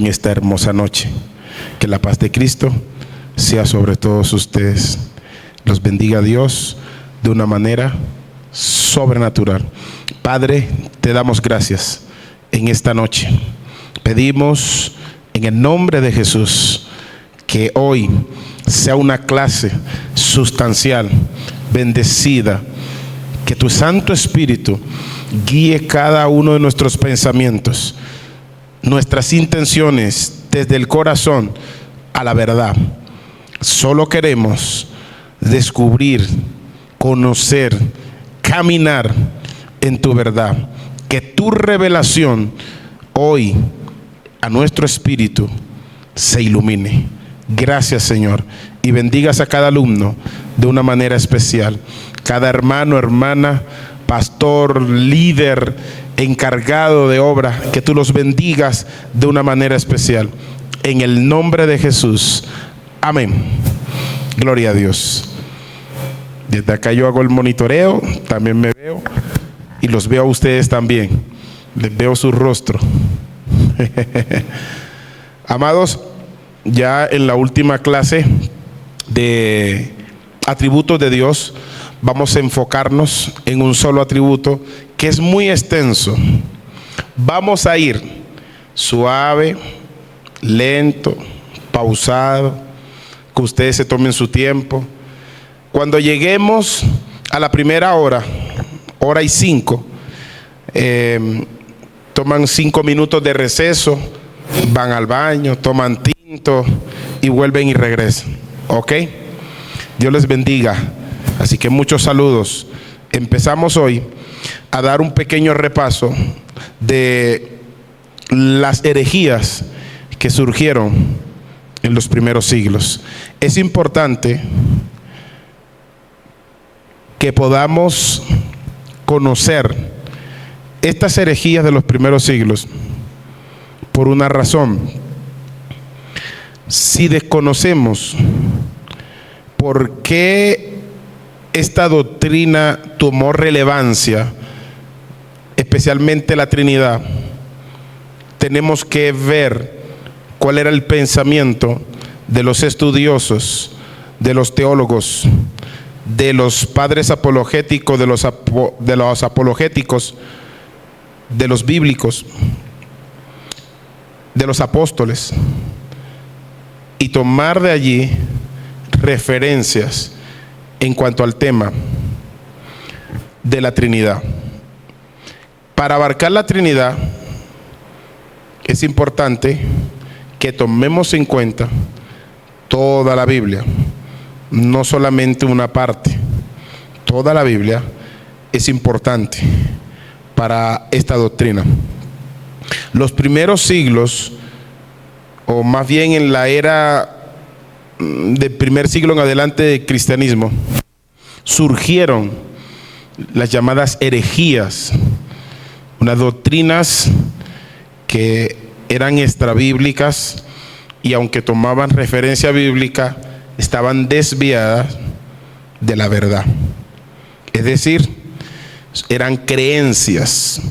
en esta hermosa noche. Que la paz de Cristo sea sobre todos ustedes. Los bendiga Dios de una manera sobrenatural. Padre, te damos gracias en esta noche. Pedimos en el nombre de Jesús que hoy sea una clase sustancial, bendecida, que tu Santo Espíritu guíe cada uno de nuestros pensamientos, nuestras intenciones desde el corazón a la verdad. Solo queremos descubrir, conocer, caminar en tu verdad. Que tu revelación hoy a nuestro espíritu se ilumine. Gracias, Señor, y bendigas a cada alumno de una manera especial. Cada hermano, hermana, pastor, líder, encargado de obra, que tú los bendigas de una manera especial. En el nombre de Jesús. Amén. Gloria a Dios. Desde acá yo hago el monitoreo, también me veo y los veo a ustedes también. Les veo su rostro. Amados, ya en la última clase de atributos de Dios, vamos a enfocarnos en un solo atributo que es muy extenso. Vamos a ir suave, lento, pausado, que ustedes se tomen su tiempo. Cuando lleguemos a la primera hora, hora y 5, toman 5 minutos de receso, van al baño, toman tinto y vuelven y regresan. ¿Ok? Dios les bendiga. Así que muchos saludos. Empezamos hoy a dar un pequeño repaso de las herejías que surgieron en los primeros siglos. Es importante que podamos conocer estas herejías de los primeros siglos por una razón. Si desconocemos por qué esta doctrina tomó relevancia, especialmente la Trinidad, tenemos que ver cuál era el pensamiento de los estudiosos, de los teólogos, de los padres apologéticos, de los apologéticos, de los bíblicos, de los apóstoles, y tomar de allí referencias en cuanto al tema de la Trinidad. Para abarcar la Trinidad es importante que tomemos en cuenta toda la Biblia, no solamente una parte. Toda la Biblia es importante para esta doctrina. Los primeros siglos, o más bien en la era del primer siglo en adelante del cristianismo, surgieron las llamadas herejías, unas doctrinas que eran extrabíblicas y aunque tomaban referencia bíblica, estaban desviadas de la verdad. Es decir, eran creencias,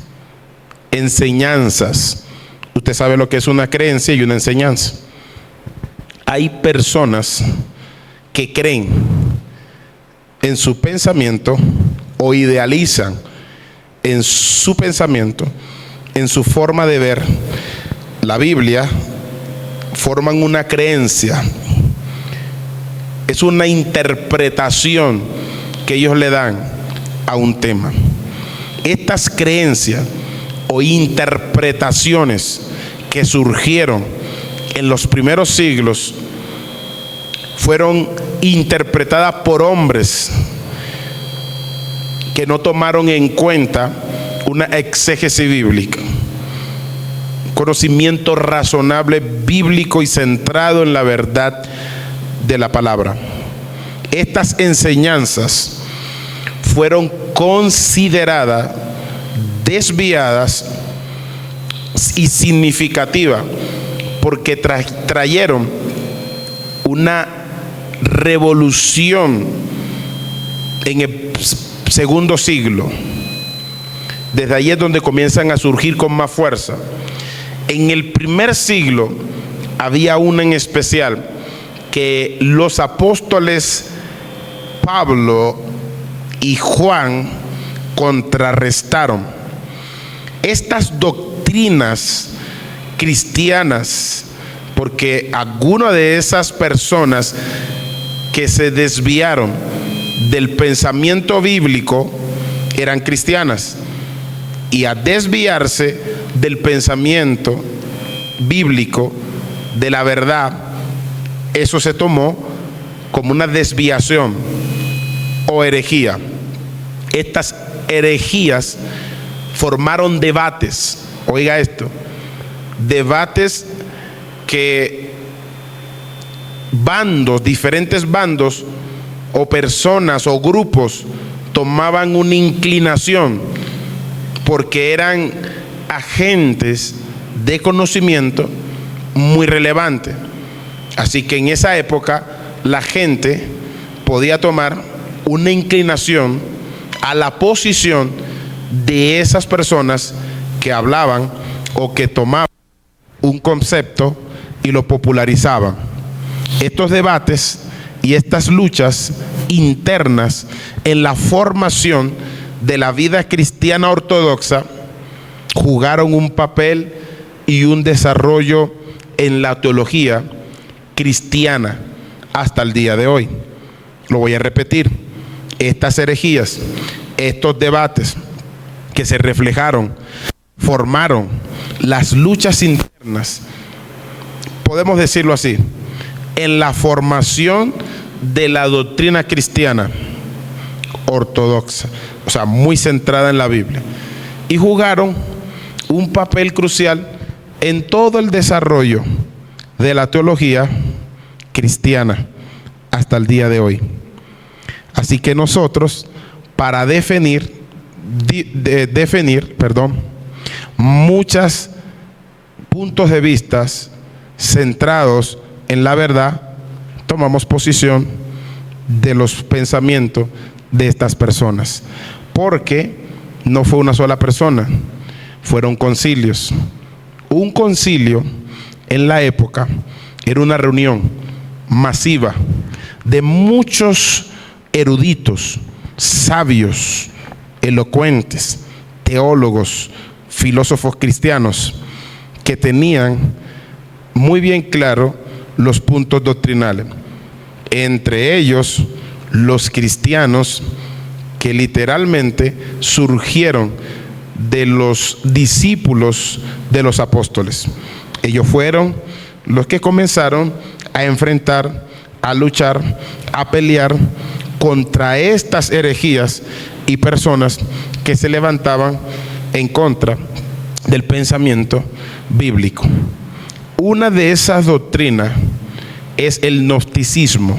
enseñanzas. Usted sabe lo que es una creencia y una enseñanza. Hay personas que creen en su pensamiento o idealizan en su pensamiento, en su forma de ver la Biblia, forman una creencia. Es una interpretación que ellos le dan a un tema. Estas creencias o interpretaciones que surgieron en los primeros siglos fueron interpretadas por hombres que no tomaron en cuenta una exégesis bíblica, conocimiento razonable bíblico y centrado en la verdad de la palabra. Estas enseñanzas fueron consideradas desviadas y significativas porque trajeron una revolución en el segundo siglo. Desde ahí es donde comienzan a surgir con más fuerza En el primer siglo había una en especial que los apóstoles Pablo y Juan contrarrestaron. Estas doctrinas cristianas, porque algunas de esas personas que se desviaron del pensamiento bíblico eran cristianas, y a desviarse del pensamiento bíblico, de la verdad, eso se tomó como una desviación o herejía. Estas herejías formaron debates, oiga esto, debates que bandos, diferentes bandos o personas o grupos tomaban una inclinación porque eran agentes de conocimiento muy relevante. Así que en esa época la gente podía tomar una inclinación a la posición de esas personas que hablaban o que tomaban un concepto y lo popularizaban. Estos debates y estas luchas internas en la formación de la vida cristiana ortodoxa jugaron un papel y un desarrollo en la teología cristiana hasta el día de hoy. Lo voy a repetir. Estas herejías, estos debates que se reflejaron, formaron las luchas internas, podemos decirlo así, en la formación de la doctrina cristiana ortodoxa, o sea, muy centrada en la Biblia, y jugaron un papel crucial en todo el desarrollo de la teología cristiana hasta el día de hoy. Así que nosotros, para definir muchos puntos de vista centrados en la verdad, tomamos posición de los pensamientos de estas personas, porque no fue una sola persona, fueron concilios. Un concilio en la época era una reunión masiva de muchos eruditos, sabios, elocuentes, teólogos, filósofos cristianos que tenían muy bien claro los puntos doctrinales. Entre ellos, los cristianos que literalmente surgieron de los discípulos de los apóstoles. Ellos fueron los que comenzaron a enfrentar, a luchar, a pelear contra estas herejías y personas que se levantaban en contra del pensamiento bíblico. Una de esas doctrinas es el gnosticismo.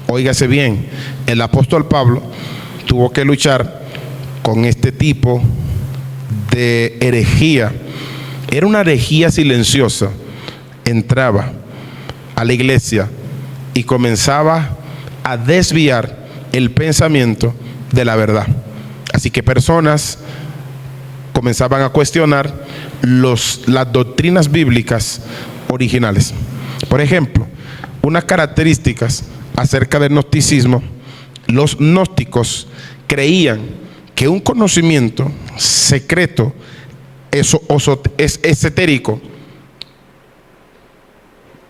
Óigase bien, el apóstol Pablo tuvo que luchar con este tipo de herejía. Era una herejía silenciosa. Entraba a la iglesia y comenzaba a desviar el pensamiento de la verdad. Así que personas comenzaban a cuestionar las doctrinas bíblicas originales. Por ejemplo, unas características acerca del gnosticismo: los gnósticos creían que un conocimiento secreto, esotérico,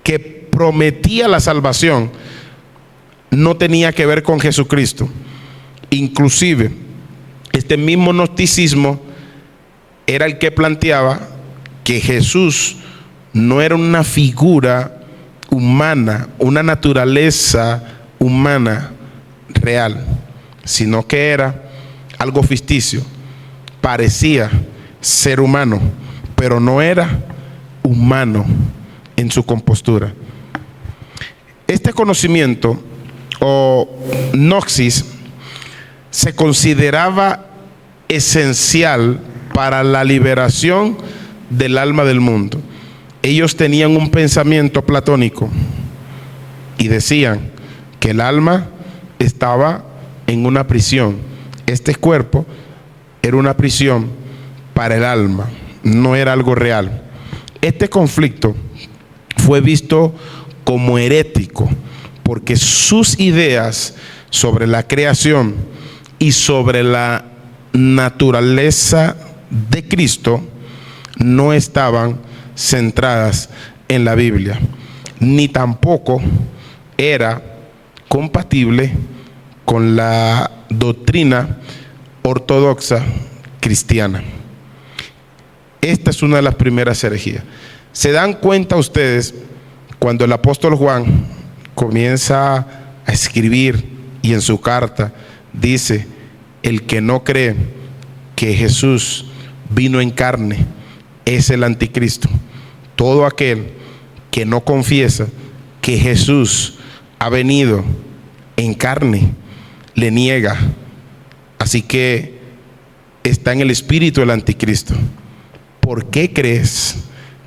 que prometía la salvación, no tenía que ver con Jesucristo. Inclusive, este mismo gnosticismo era el que planteaba que Jesús no era una figura humana, una naturaleza humana real, sino que era algo ficticio. Parecía ser humano, pero no era humano en su compostura. Este conocimiento o gnosis se consideraba esencial para la liberación del alma del mundo. Ellos tenían un pensamiento platónico y decían que el alma estaba en una prisión. Este cuerpo era una prisión para el alma, no era algo real. Este conflicto fue visto como herético porque sus ideas sobre la creación y sobre la naturaleza de Cristo no estaban centradas en la Biblia, ni tampoco era compatible con la doctrina ortodoxa cristiana. Esta es una de las primeras herejías. ¿Se dan cuenta ustedes cuando el apóstol Juan comienza a escribir y en su carta dice: el que no cree que Jesús vino en carne es el anticristo? Todo aquel que no confiesa que Jesús ha venido en carne le niega. Así que está en el espíritu del anticristo. ¿Por qué crees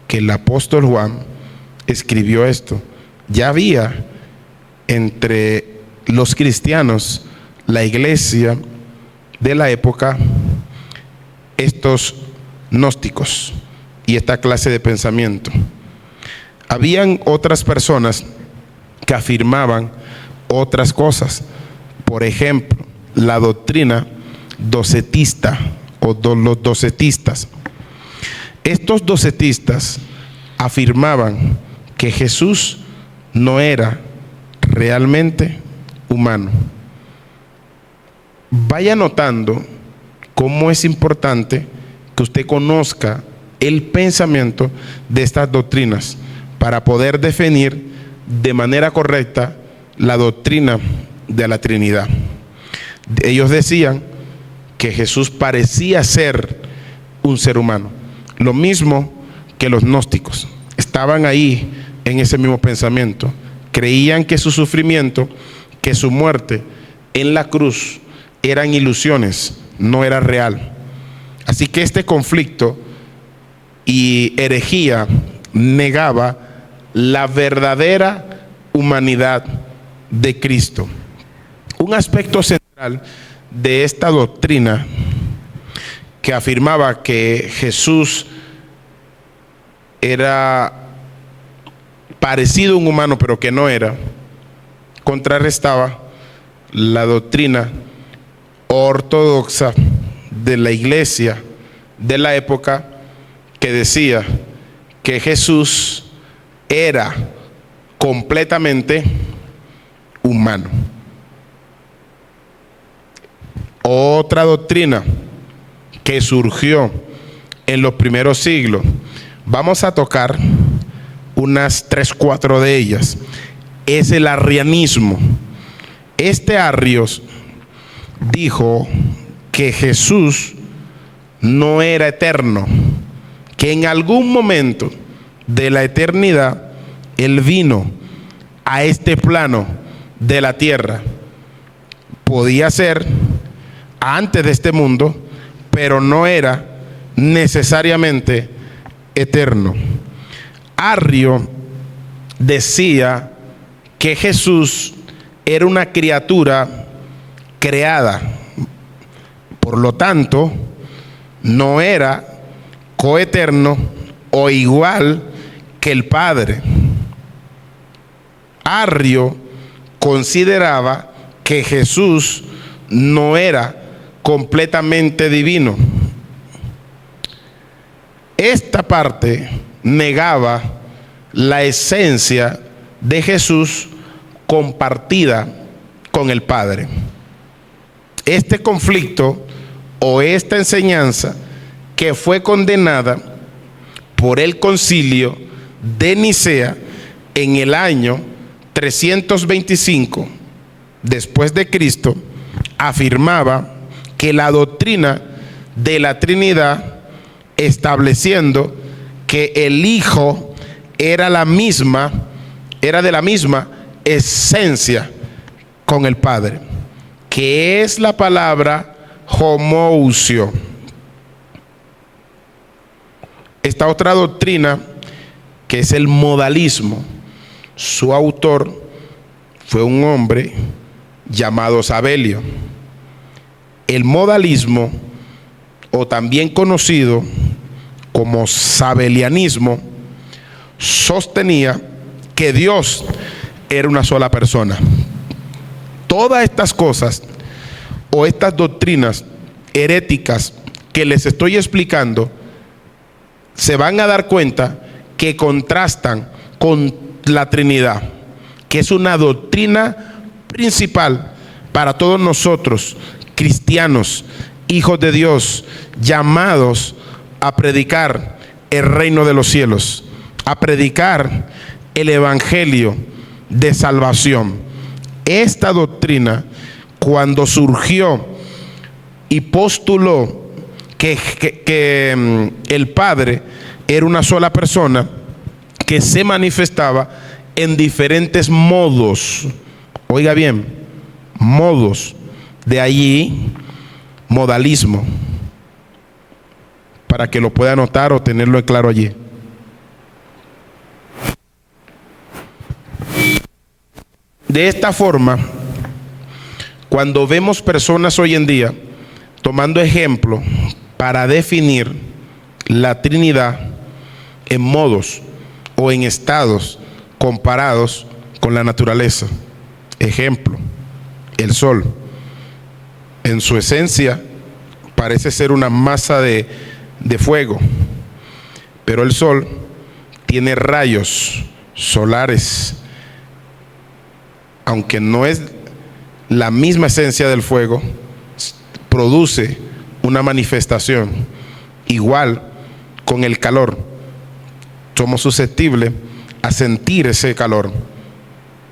que el apóstol Juan escribió esto? Ya había entre los cristianos, la iglesia de la época, estos gnósticos y esta clase de pensamiento. Habían otras personas que afirmaban otras cosas. Por ejemplo, la doctrina docetista o los docetistas. Estos docetistas afirmaban que Jesús no era realmente humano. Vaya notando cómo es importante que usted conozca el pensamiento de estas doctrinas para poder definir de manera correcta la doctrina de la Trinidad. Ellos decían que Jesús parecía ser un ser humano, lo mismo que los gnósticos. Estaban ahí en ese mismo pensamiento. Creían que su sufrimiento, que su muerte en la cruz eran ilusiones, no era real. Así que este conflicto y herejía negaba la verdadera humanidad de Cristo. Un aspecto central de esta doctrina que afirmaba que Jesús era parecido a un humano pero que no era, contrarrestaba la doctrina ortodoxa de la iglesia de la época, que decía que Jesús era completamente humano. Otra doctrina que surgió en los primeros siglos, vamos a tocar unas 3, 4 de ellas, es el arrianismo. Este Arrios dijo que Jesús no era eterno, que en algún momento de la eternidad Él vino a este plano de la tierra. Podía ser antes de este mundo, pero no era necesariamente eterno. Arrio decía que Jesús era una criatura creada, por lo tanto no era coeterno o igual que el Padre. Arrio consideraba que Jesús no era completamente divino. Esta parte negaba la esencia de Jesús compartida con el Padre. Este conflicto o esta enseñanza, que fue condenada por el Concilio de Nicea en el año 325 después de Cristo, afirmaba que la doctrina de la Trinidad, estableciendo que el Hijo era de la misma esencia con el Padre, que es la palabra homoousia. Esta otra doctrina, que es el modalismo, su autor fue un hombre llamado Sabelio. El modalismo, o también conocido como sabelianismo, sostenía que Dios era una sola persona. Todas estas cosas o estas doctrinas heréticas que les estoy explicando, se van a dar cuenta que contrastan con la Trinidad, que es una doctrina principal para todos nosotros, cristianos, hijos de Dios, llamados a predicar el reino de los cielos, a predicar el evangelio de salvación. Esta doctrina, cuando surgió y postuló que el Padre era una sola persona, que se manifestaba en diferentes modos. Oiga bien, modos. De allí, modalismo. Para que lo pueda anotar o tenerlo claro allí. De esta forma, cuando vemos personas hoy en día tomando ejemplo para definir la Trinidad en modos o en estados comparados con la naturaleza. Ejemplo, el sol. En su esencia parece ser una masa de fuego, pero el sol tiene rayos solares. Aunque no es la misma esencia del fuego, produce una manifestación. Igual con el calor, somos susceptibles a sentir ese calor.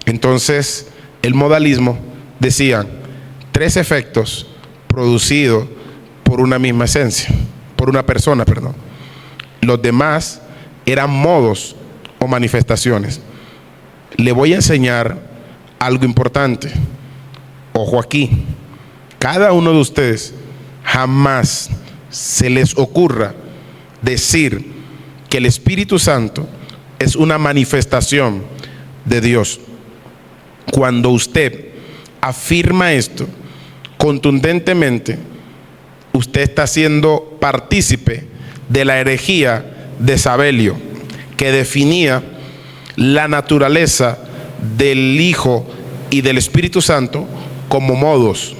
Entonces, el modalismo decía 3 efectos producidos por una misma esencia, por una persona, perdón. Los demás eran modos o manifestaciones. Le voy a enseñar algo importante. Ojo aquí, cada uno de ustedes jamás se les ocurra decir que el Espíritu Santo es una manifestación de Dios. Cuando usted afirma esto contundentemente, usted está siendo partícipe de la herejía de Sabelio, que definía la naturaleza del Hijo y del Espíritu Santo como modos.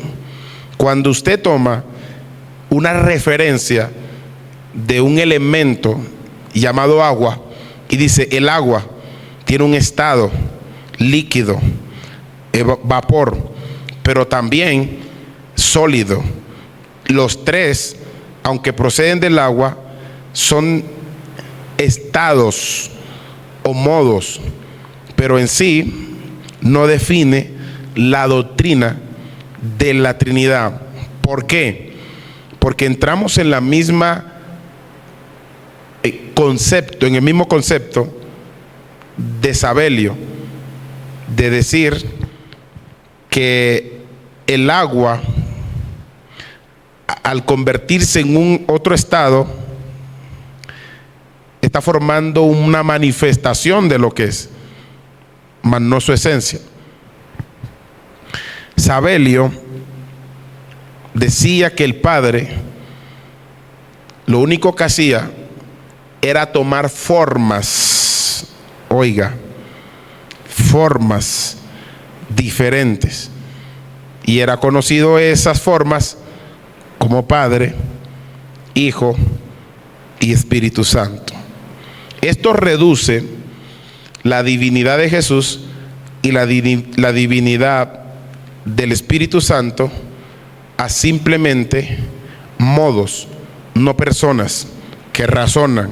Cuando usted toma una referencia de un elemento llamado agua y dice el agua tiene un estado líquido, vapor, pero también sólido. Los 3, aunque proceden del agua, son estados o modos, pero en sí no define la doctrina de la Trinidad. ¿Por qué? Porque entramos en la misma concepto, en el mismo concepto de Sabelio, de decir que el agua, al convertirse en un otro estado, está formando una manifestación de lo que es, mas no su esencia. Sabelio decía que el Padre lo único que hacía era tomar formas, oiga, formas diferentes, y era conocido esas formas como Padre, Hijo y Espíritu Santo. Esto reduce la divinidad de Jesús y la divinidad del Espíritu Santo a simplemente modos, no personas que razonan,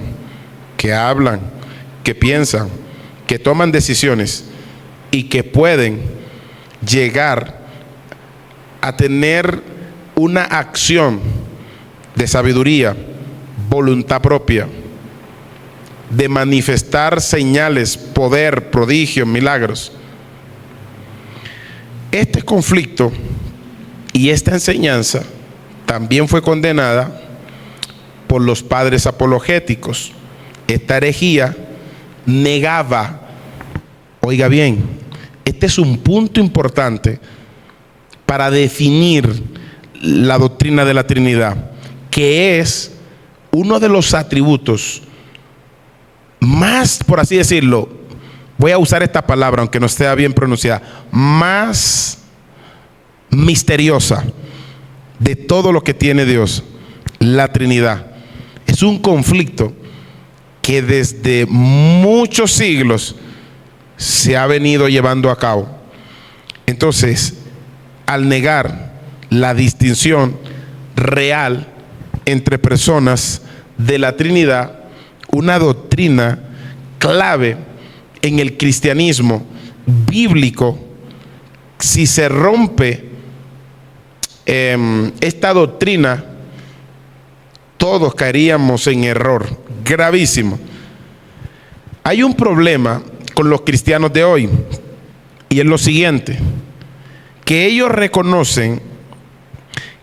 que hablan, que piensan, que toman decisiones y que pueden llegar a tener una acción de sabiduría, voluntad propia, de manifestar señales, poder, prodigios, milagros. Este conflicto y esta enseñanza también fue condenada por los padres apologéticos. Esta herejía negaba, oiga bien, este es un punto importante para definir la doctrina de la Trinidad, que es uno de los atributos más, por así decirlo, voy a usar esta palabra aunque no esté bien pronunciada, más misteriosa de todo lo que tiene Dios, la Trinidad. Es un conflicto que desde muchos siglos se ha venido llevando a cabo. Entonces, al negar la distinción real entre personas de la Trinidad, una doctrina clave en el cristianismo bíblico, si se rompe esta doctrina, todos caeríamos en error gravísimo. Hay un problema con los cristianos de hoy, y es lo siguiente: que ellos reconocen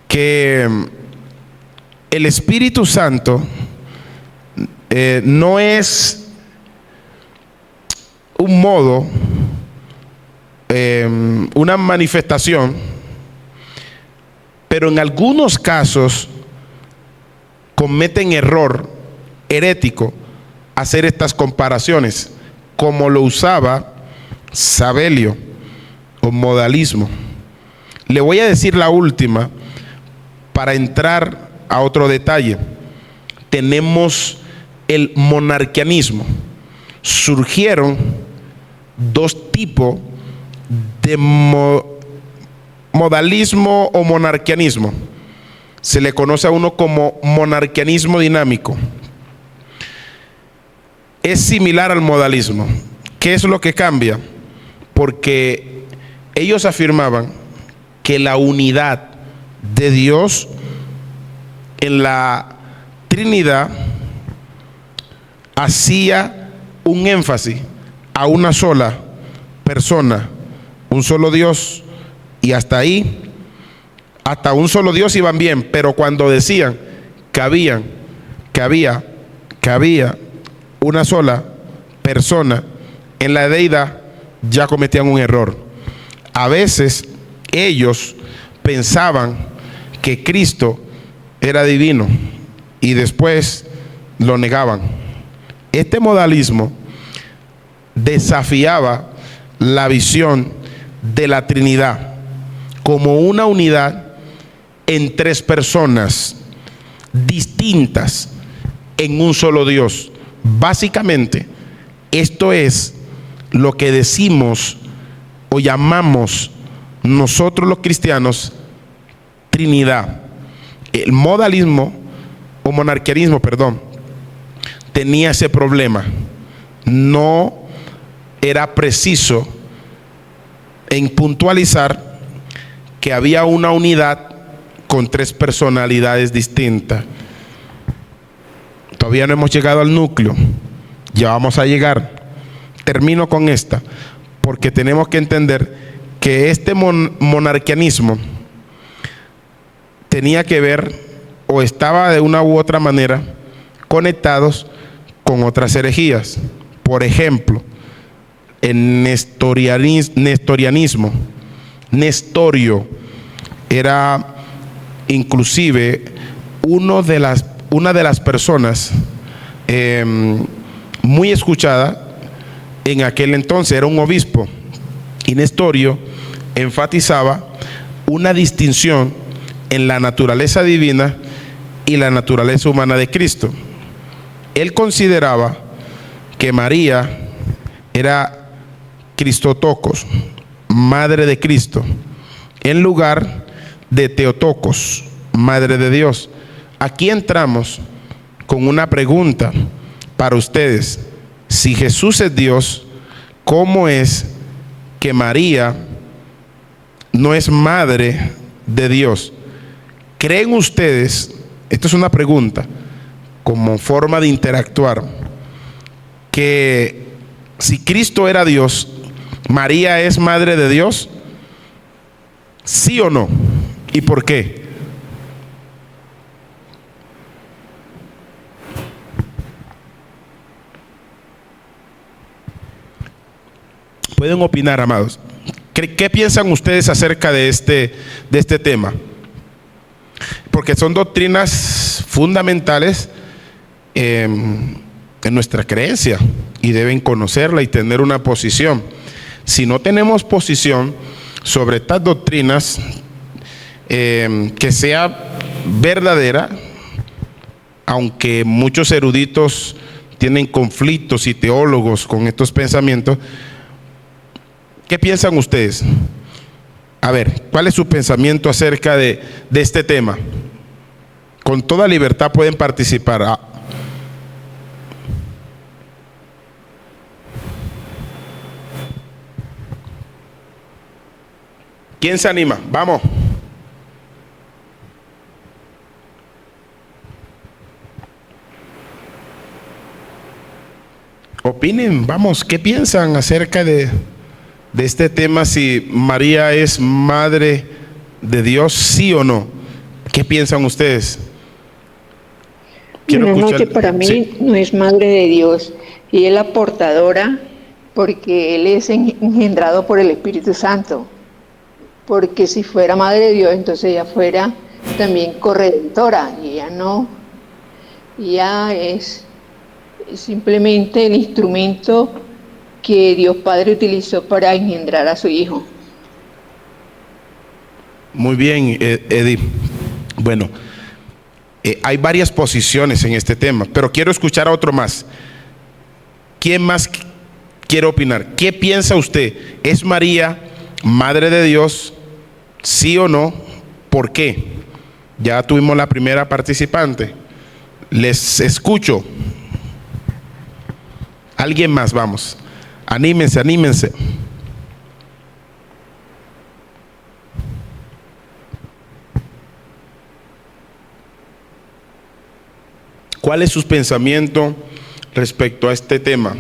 que el Espíritu Santo no es un modo, una manifestación, pero en algunos casos cometen error herético hacer estas comparaciones, como lo usaba Sabelio, o modalismo. Le voy a decir la última para entrar a otro detalle. Tenemos el monarquianismo. Surgieron dos tipos de modalismo o monarquianismo. Se le conoce a uno como monarquianismo dinámico. Es similar al modalismo. ¿Qué es lo que cambia? Porque ellos afirmaban que la unidad de Dios en la Trinidad hacía un énfasis a una sola persona, un solo Dios, y hasta ahí, hasta un solo Dios iban bien. Pero cuando decían que había una sola persona en la deidad, ya cometían un error. A veces ellos pensaban que Cristo era divino y después lo negaban. Este modalismo desafiaba la visión de la Trinidad como una unidad en tres personas distintas en un solo Dios. Básicamente, esto es lo que decimos o llamamos nosotros los cristianos Trinidad. El modalismo o monarquianismo, tenía ese problema. No era preciso en puntualizar que había una unidad con tres personalidades distintas. Todavía no hemos llegado al núcleo, ya vamos a llegar. Termino con esta, porque tenemos que entender que este monarquianismo tenía que ver, o estaba de una u otra manera conectados con otras herejías. Por ejemplo, el nestorianismo. Nestorio era inclusive una de las personas muy escuchada en aquel entonces. Era un obispo, y Nestorio enfatizaba una distinción en la naturaleza divina y la naturaleza humana de Cristo. Él consideraba que María era Cristotocos, madre de Cristo, en lugar de Teotocos, madre de Dios. Aquí entramos con una pregunta para ustedes. Si Jesús es Dios, ¿cómo es que María no es madre de Dios? ¿Creen ustedes, esto es una pregunta como forma de interactuar, que si Cristo era Dios, María es madre de Dios? ¿Sí o no? ¿Y por qué? Pueden opinar, amados. ¿Qué piensan ustedes acerca de este tema? Porque son doctrinas fundamentales. en nuestra creencia y deben conocerla y tener una posición. Si no tenemos posición sobre estas doctrinas, que sea verdadera, aunque muchos eruditos tienen conflictos y teólogos con estos pensamientos, ¿qué piensan ustedes? A ver, ¿cuál es su pensamiento acerca de este tema? Con toda libertad pueden participar. ¿Quién se anima? Vamos. Opinen, vamos, ¿qué piensan acerca de este tema? Si María es madre de Dios, sí o no. ¿Qué piensan ustedes? No, que para mí sí, no es madre de Dios, y es la portadora, porque Él es engendrado por el Espíritu Santo. Porque si fuera madre de Dios, entonces ella fuera también corredentora, y ella no. Ella es simplemente el instrumento que Dios Padre utilizó para engendrar a su Hijo. Muy bien, Eddie. Bueno, hay varias posiciones en este tema, pero quiero escuchar a otro más. ¿Quién más quiere opinar? ¿Qué piensa usted? ¿Es María madre de Dios? ¿Sí o no? ¿Por qué? Ya tuvimos la primera participante. Les escucho. Alguien más, vamos. Anímense, anímense. ¿Cuál es su pensamiento respecto a este tema?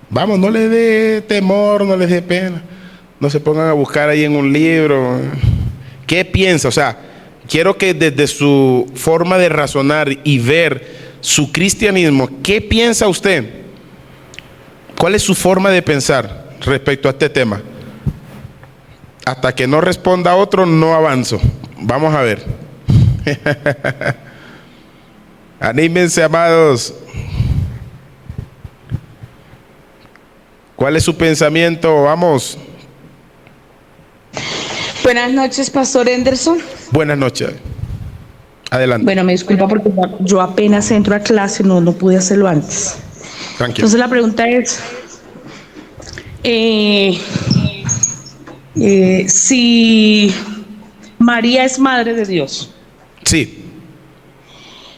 Vamos, no les dé temor, no les dé pena. No se pongan a buscar ahí en un libro. ¿Qué piensa? O sea, quiero que desde su forma de razonar y ver su cristianismo, ¿qué piensa usted? ¿Cuál es su forma de pensar respecto a este tema? Hasta que no responda otro, no avanzo. Vamos a ver. Anímense, amados. ¿Cuál es su pensamiento? Vamos. Buenas noches, Pastor Henderson. Buenas noches. Adelante. Bueno, me disculpa porque yo apenas entro a clase, no pude hacerlo antes. Tranquilo. Entonces la pregunta es, si María es madre de Dios. Sí.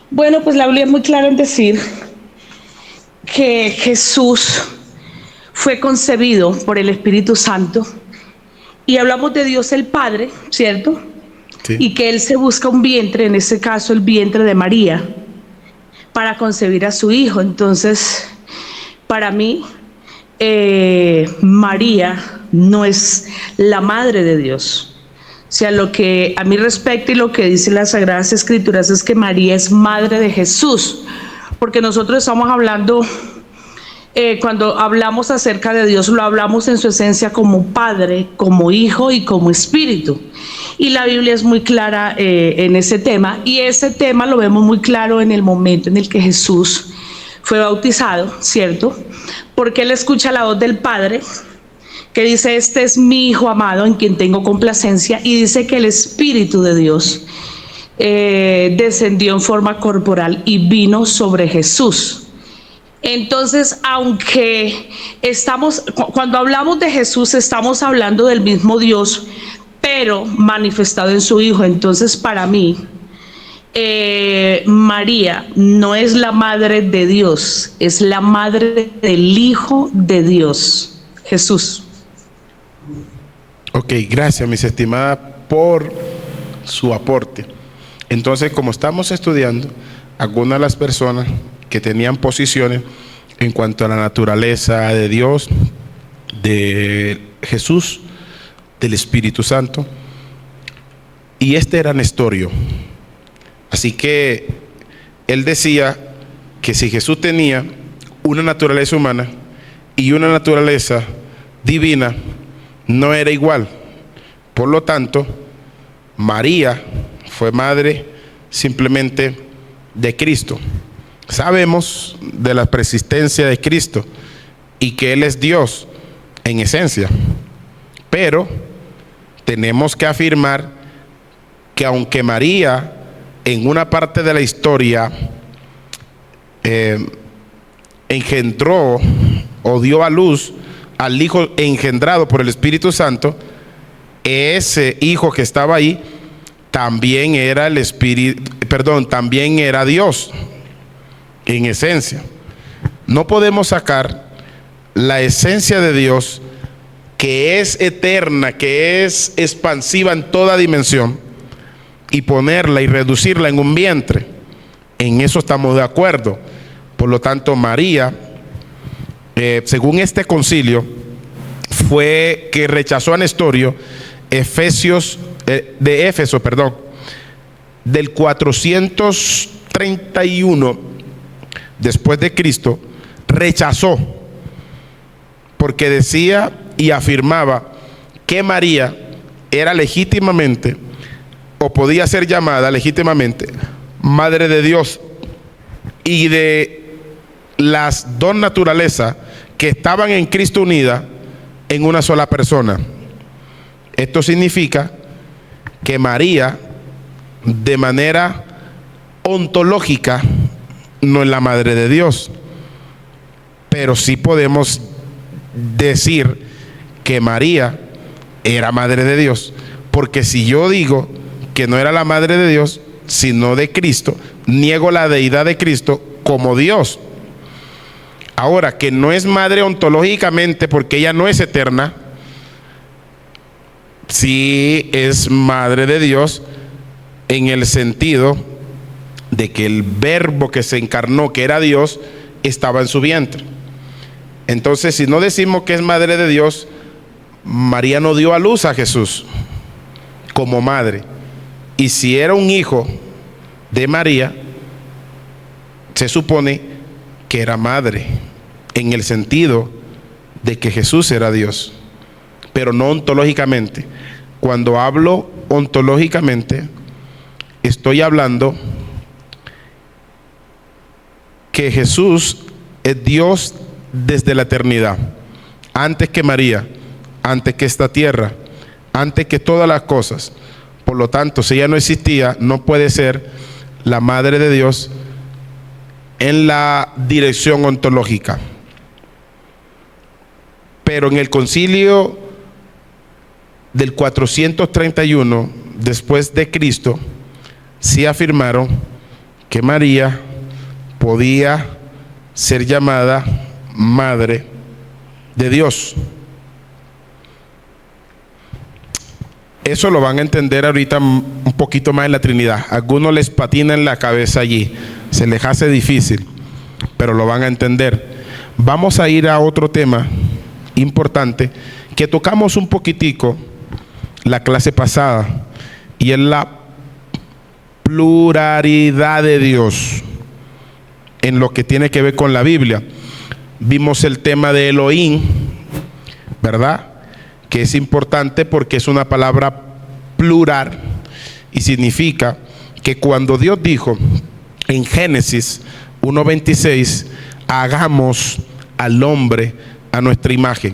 Bueno, pues la Biblia es muy clara en decir que Jesús fue concebido por el Espíritu Santo, y hablamos de Dios el Padre, ¿cierto? Sí. Y que Él se busca un vientre, en este caso el vientre de María, para concebir a su Hijo. Entonces, para mí, María no es la madre de Dios. O sea, lo que a mí respecta y lo que dicen las Sagradas Escrituras es que María es madre de Jesús, porque nosotros estamos hablando, cuando hablamos acerca de Dios, lo hablamos en su esencia como Padre, como Hijo y como Espíritu. Y la Biblia es muy clara en ese tema, y ese tema lo vemos muy claro en el momento en el que Jesús fue bautizado, ¿cierto? Porque Él escucha la voz del Padre, que dice: este es mi Hijo amado en quien tengo complacencia, y dice que el Espíritu de Dios descendió en forma corporal y vino sobre Jesús. Entonces, aunque cuando hablamos de Jesús, estamos hablando del mismo Dios, pero manifestado en su Hijo. Entonces, para mí, María no es la madre de Dios, es la madre del Hijo de Dios, Jesús. Ok, gracias, mis estimadas, por su aporte. Entonces, como estamos estudiando, algunas de las personas que tenían posiciones en cuanto a la naturaleza de Dios, de Jesús, del Espíritu Santo, y este era Nestorio. Así que él decía que si Jesús tenía una naturaleza humana y una naturaleza divina, no era igual. Por lo tanto, María fue madre simplemente de Cristo. Sabemos de la preexistencia de Cristo y que Él es Dios en esencia, pero tenemos que afirmar que aunque María en una parte de la historia engendró o dio a luz al Hijo engendrado por el Espíritu Santo, ese Hijo que estaba ahí también era también era Dios en esencia. No podemos sacar la esencia de Dios, que es eterna, que es expansiva en toda dimensión, y ponerla y reducirla en un vientre. En eso estamos de acuerdo. Por lo tanto, María, según este concilio, fue que rechazó a Nestorio de Éfeso, del 431 después de Cristo, rechazó, porque decía y afirmaba que María era legítimamente, o podía ser llamada legítimamente, Madre de Dios, y de las dos naturalezas que estaban en Cristo unidas en una sola persona. Esto significa que María, de manera ontológica, no es la Madre de Dios, pero sí podemos decir que María era Madre de Dios, porque si yo digo que no era la Madre de Dios, sino de Cristo, niego la deidad de Cristo como Dios. Ahora, que no es madre ontológicamente porque ella no es eterna, sí es Madre de Dios en el sentido de que el verbo que se encarnó, que era Dios, estaba en su vientre. Entonces, si no decimos que es Madre de Dios, María no dio a luz a Jesús como madre. Y si era un hijo de María, se supone que era madre, en el sentido de que Jesús era Dios, pero no ontológicamente. Cuando hablo ontológicamente, estoy hablando que Jesús es Dios desde la eternidad, antes que María, antes que esta tierra, antes que todas las cosas. Por lo tanto, si ella no existía, no puede ser la Madre de Dios en la dirección ontológica. Pero en el concilio del 431 después de Cristo, sí afirmaron que María podía ser llamada Madre de Dios. Eso lo van a entender ahorita un poquito más en la Trinidad. A algunos les patina en la cabeza allí, se les hace difícil, pero lo van a entender. Vamos a ir a otro tema importante que tocamos un poquitico la clase pasada, y es la pluralidad de Dios en lo que tiene que ver con la Biblia. Vimos el tema de Elohim, ¿verdad? Que es importante porque es una palabra plural y significa que cuando Dios dijo en Génesis 1:26, hagamos al hombre a nuestra imagen,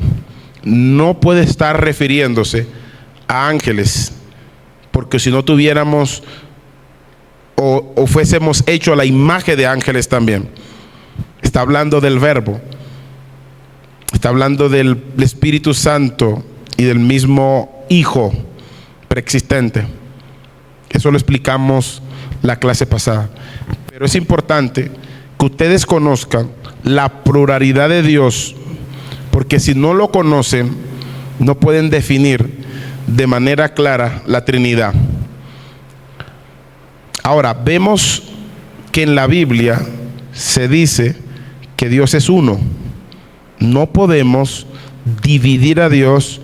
no puede estar refiriéndose a ángeles, porque si no tuviéramos o fuésemos hecho a la imagen de ángeles también. Está hablando del Verbo, está hablando del Espíritu Santo y del mismo Hijo preexistente. Eso lo explicamos la clase pasada. Pero es importante que ustedes conozcan la pluralidad de Dios, porque si no lo conocen, no pueden definir de manera clara la Trinidad. Ahora, vemos que en la Biblia se dice que Dios es uno. No podemos dividir a Dios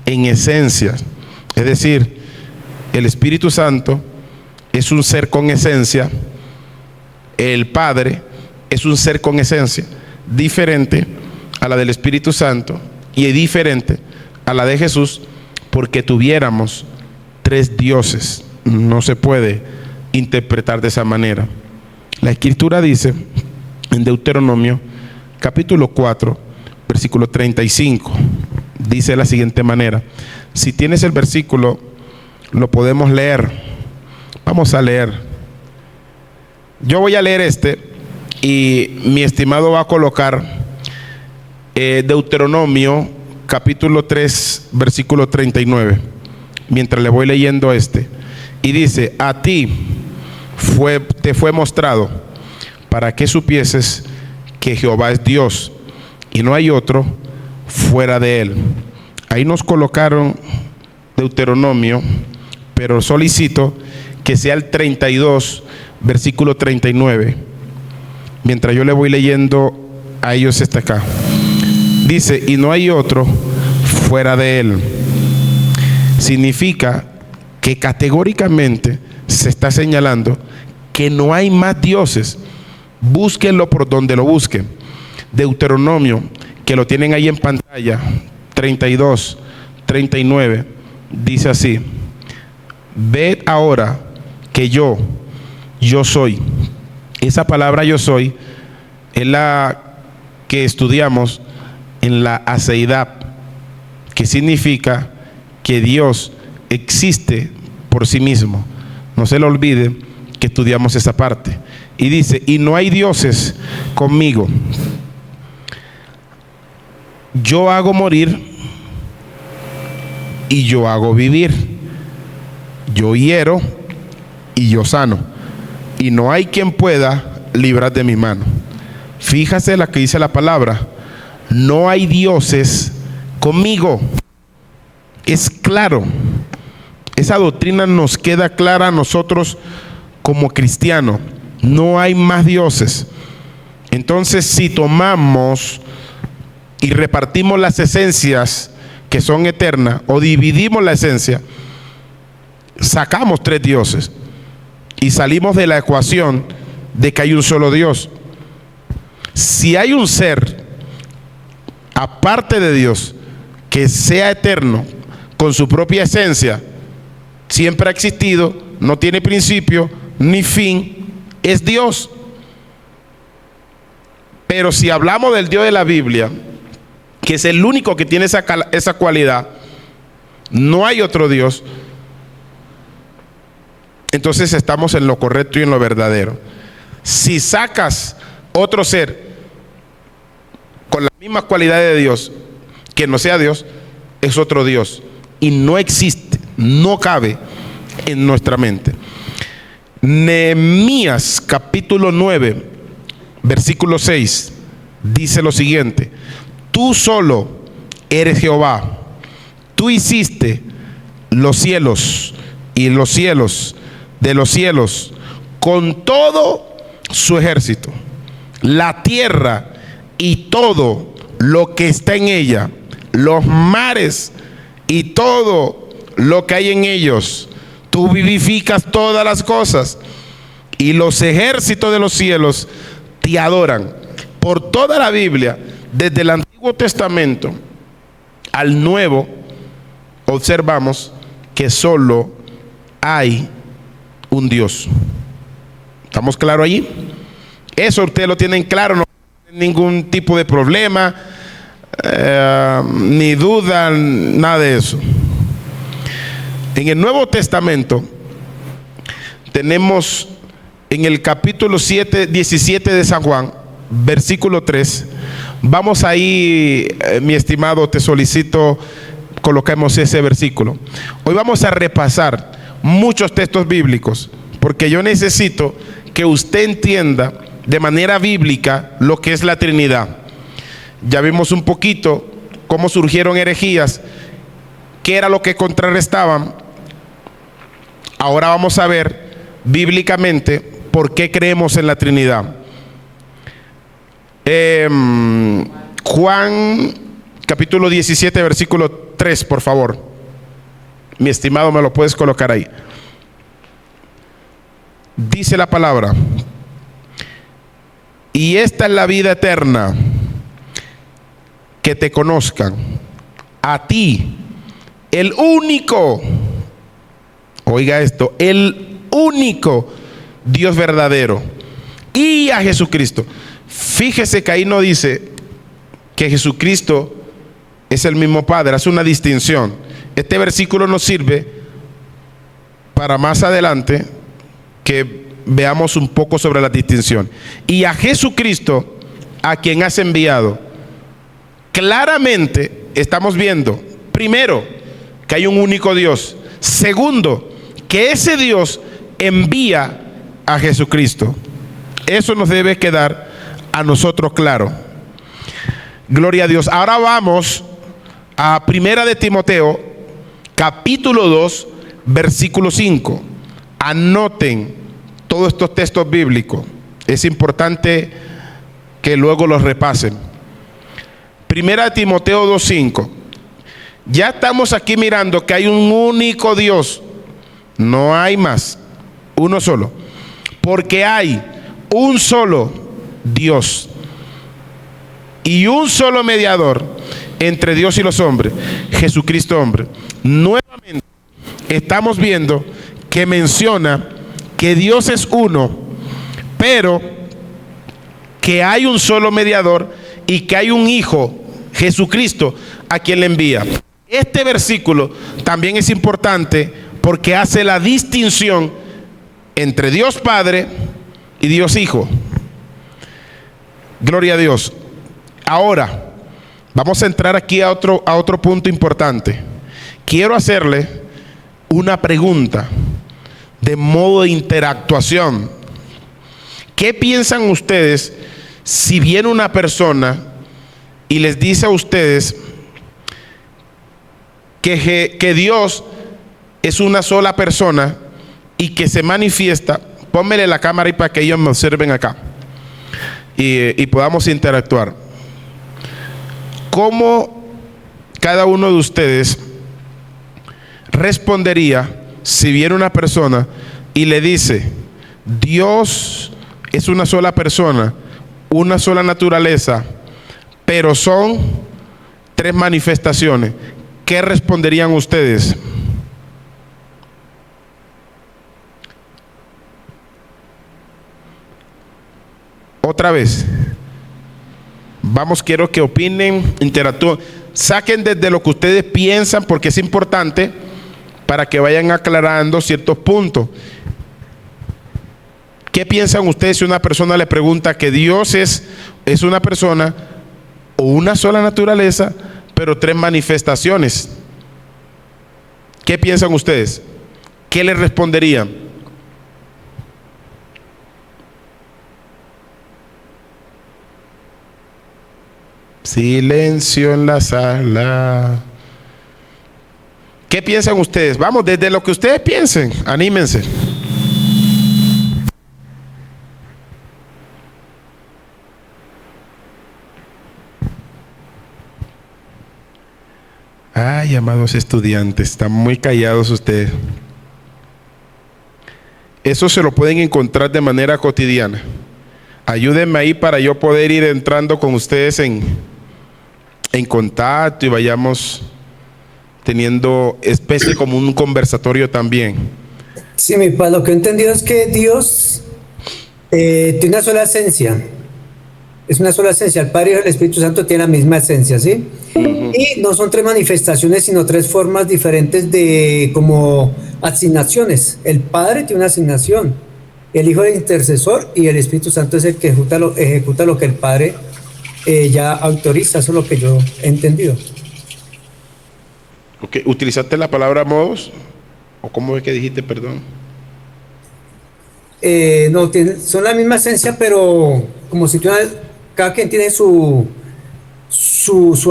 en esencias. Es decir, el Espíritu Santo es un ser con esencia, el Padre es un ser con esencia diferente a la del Espíritu Santo y diferente a la de Jesús, porque tuviéramos tres dioses. No se puede interpretar de esa manera. La Escritura dice en Deuteronomio capítulo 4, versículo 35. Dice de la siguiente manera. Si tienes el versículo, lo podemos leer. Vamos a leer. Yo voy a leer y mi estimado va a colocar Deuteronomio capítulo 3, versículo 39, mientras le voy leyendo y dice: a ti te fue mostrado para que supieses que Jehová es Dios y no hay otro fuera de él. Ahí nos colocaron Deuteronomio, pero solicito que sea el 32, versículo 39. Mientras yo le voy leyendo a ellos acá. Dice: y no hay otro fuera de él. Significa que categóricamente se está señalando que no hay más dioses. Búsquenlo por donde lo busquen. Deuteronomio, que lo tienen ahí en pantalla, 32, 39, dice así: ved ahora que yo soy. Esa palabra yo soy es la que estudiamos en la aceidad, que significa que Dios existe por sí mismo. No se le olvide que estudiamos esa parte. Y dice: y no hay dioses conmigo. Yo hago morir y yo hago vivir. Yo hiero y yo sano. Y no hay quien pueda librar de mi mano. Fíjase la que dice la palabra: no hay dioses conmigo. Es claro. Esa doctrina nos queda clara a nosotros como cristianos. No hay más dioses. Entonces, si tomamos y repartimos las esencias que son eternas, o dividimos la esencia, sacamos 3 dioses y salimos de la ecuación de que hay un solo Dios. Si hay un ser aparte de Dios que sea eterno con su propia esencia, siempre ha existido, no tiene principio ni fin, es Dios. Pero si hablamos del Dios de la Biblia, que es el único que tiene esa cualidad, no hay otro Dios, entonces estamos en lo correcto y en lo verdadero. Si sacas otro ser con la misma cualidad de Dios, que no sea Dios, es otro Dios y no existe, no cabe en nuestra mente. Nehemías capítulo 9, versículo 6 dice lo siguiente: tú solo eres Jehová, tú hiciste los cielos y los cielos de los cielos con todo su ejército, la tierra y todo lo que está en ella, los mares y todo lo que hay en ellos. Tú vivificas todas las cosas y los ejércitos de los cielos te adoran. Por toda la Biblia, desde el Antiguo Testamento al Nuevo, observamos que solo hay un Dios. ¿Estamos claros allí? Eso ustedes lo tienen claro, no hay ningún tipo de problema, ni duda, nada de eso. En el Nuevo Testamento tenemos en el capítulo 17 de San Juan, versículo 3. Vamos ahí, mi estimado, te solicito coloquemos ese versículo. Hoy vamos a repasar muchos textos bíblicos, porque yo necesito que usted entienda de manera bíblica lo que es la Trinidad. Ya vimos un poquito cómo surgieron herejías, qué era lo que contrarrestaban. Ahora vamos a ver bíblicamente por qué creemos en la Trinidad. Juan capítulo 17 versículo 3, por favor. Mi estimado, me lo puedes colocar ahí. Dice la palabra: y esta es la vida eterna, que te conozcan a ti, el único, oiga esto, el único Dios verdadero, y a Jesucristo. Fíjese que ahí no dice que Jesucristo es el mismo Padre, hace una distinción. Este versículo nos sirve para más adelante que veamos un poco sobre la distinción. Y a Jesucristo, a quien has enviado, claramente estamos viendo, primero, que hay un único Dios. Segundo, que ese Dios envía a Jesucristo. Eso nos debe quedar a nosotros claro. Gloria a Dios. Ahora vamos a Primera de Timoteo, capítulo 2, versículo 5. Anoten todos estos textos bíblicos. Es importante que luego los repasen. Primera de Timoteo 2:5. Ya estamos aquí mirando que hay un único Dios. No hay más. Uno solo. Porque hay un solo Dios y un solo mediador entre Dios y los hombres, Jesucristo hombre. Nuevamente estamos viendo que menciona que Dios es uno, pero que hay un solo mediador y que hay un Hijo, Jesucristo, a quien le envía. Este versículo también es importante porque hace la distinción entre Dios Padre y Dios Hijo. Gloria a Dios. Ahora vamos a entrar aquí a otro punto importante. Quiero hacerle una pregunta de modo de interactuación. ¿Qué piensan ustedes si viene una persona y les dice a ustedes que Dios es una sola persona y que se manifiesta? Pónmele la cámara y para que ellos me observen acá y podamos interactuar. ¿Cómo cada uno de ustedes respondería si viene una persona y le dice: Dios es una sola persona, una sola naturaleza, pero son tres manifestaciones? ¿Qué responderían ustedes? Otra vez. Vamos, quiero que opinen, interactúen, saquen desde lo que ustedes piensan, porque es importante para que vayan aclarando ciertos puntos. ¿Qué piensan ustedes si una persona le pregunta que Dios es una persona o una sola naturaleza, pero tres manifestaciones? ¿Qué piensan ustedes? ¿Qué le responderían? Silencio en la sala. ¿Qué piensan ustedes? Vamos, desde lo que ustedes piensen, anímense. Ay, amados estudiantes, están muy callados ustedes. Eso se lo pueden encontrar de manera cotidiana. Ayúdenme ahí para yo poder ir entrando con ustedes en contacto y vayamos teniendo especie como un conversatorio también. Sí, mi padre, lo que he entendido es que Dios tiene una sola esencia. Es una sola esencia. El Padre y el Espíritu Santo tienen la misma esencia, ¿sí? Y no son tres manifestaciones, sino tres formas diferentes de como asignaciones. El Padre tiene una asignación, el Hijo es el intercesor y el Espíritu Santo es el que ejecuta lo que el Padre ya autoriza. Eso es lo que yo he entendido. Okay. ¿Utilizaste la palabra modos? ¿O cómo es que dijiste, perdón? No, son la misma esencia, pero como si cada quien tiene su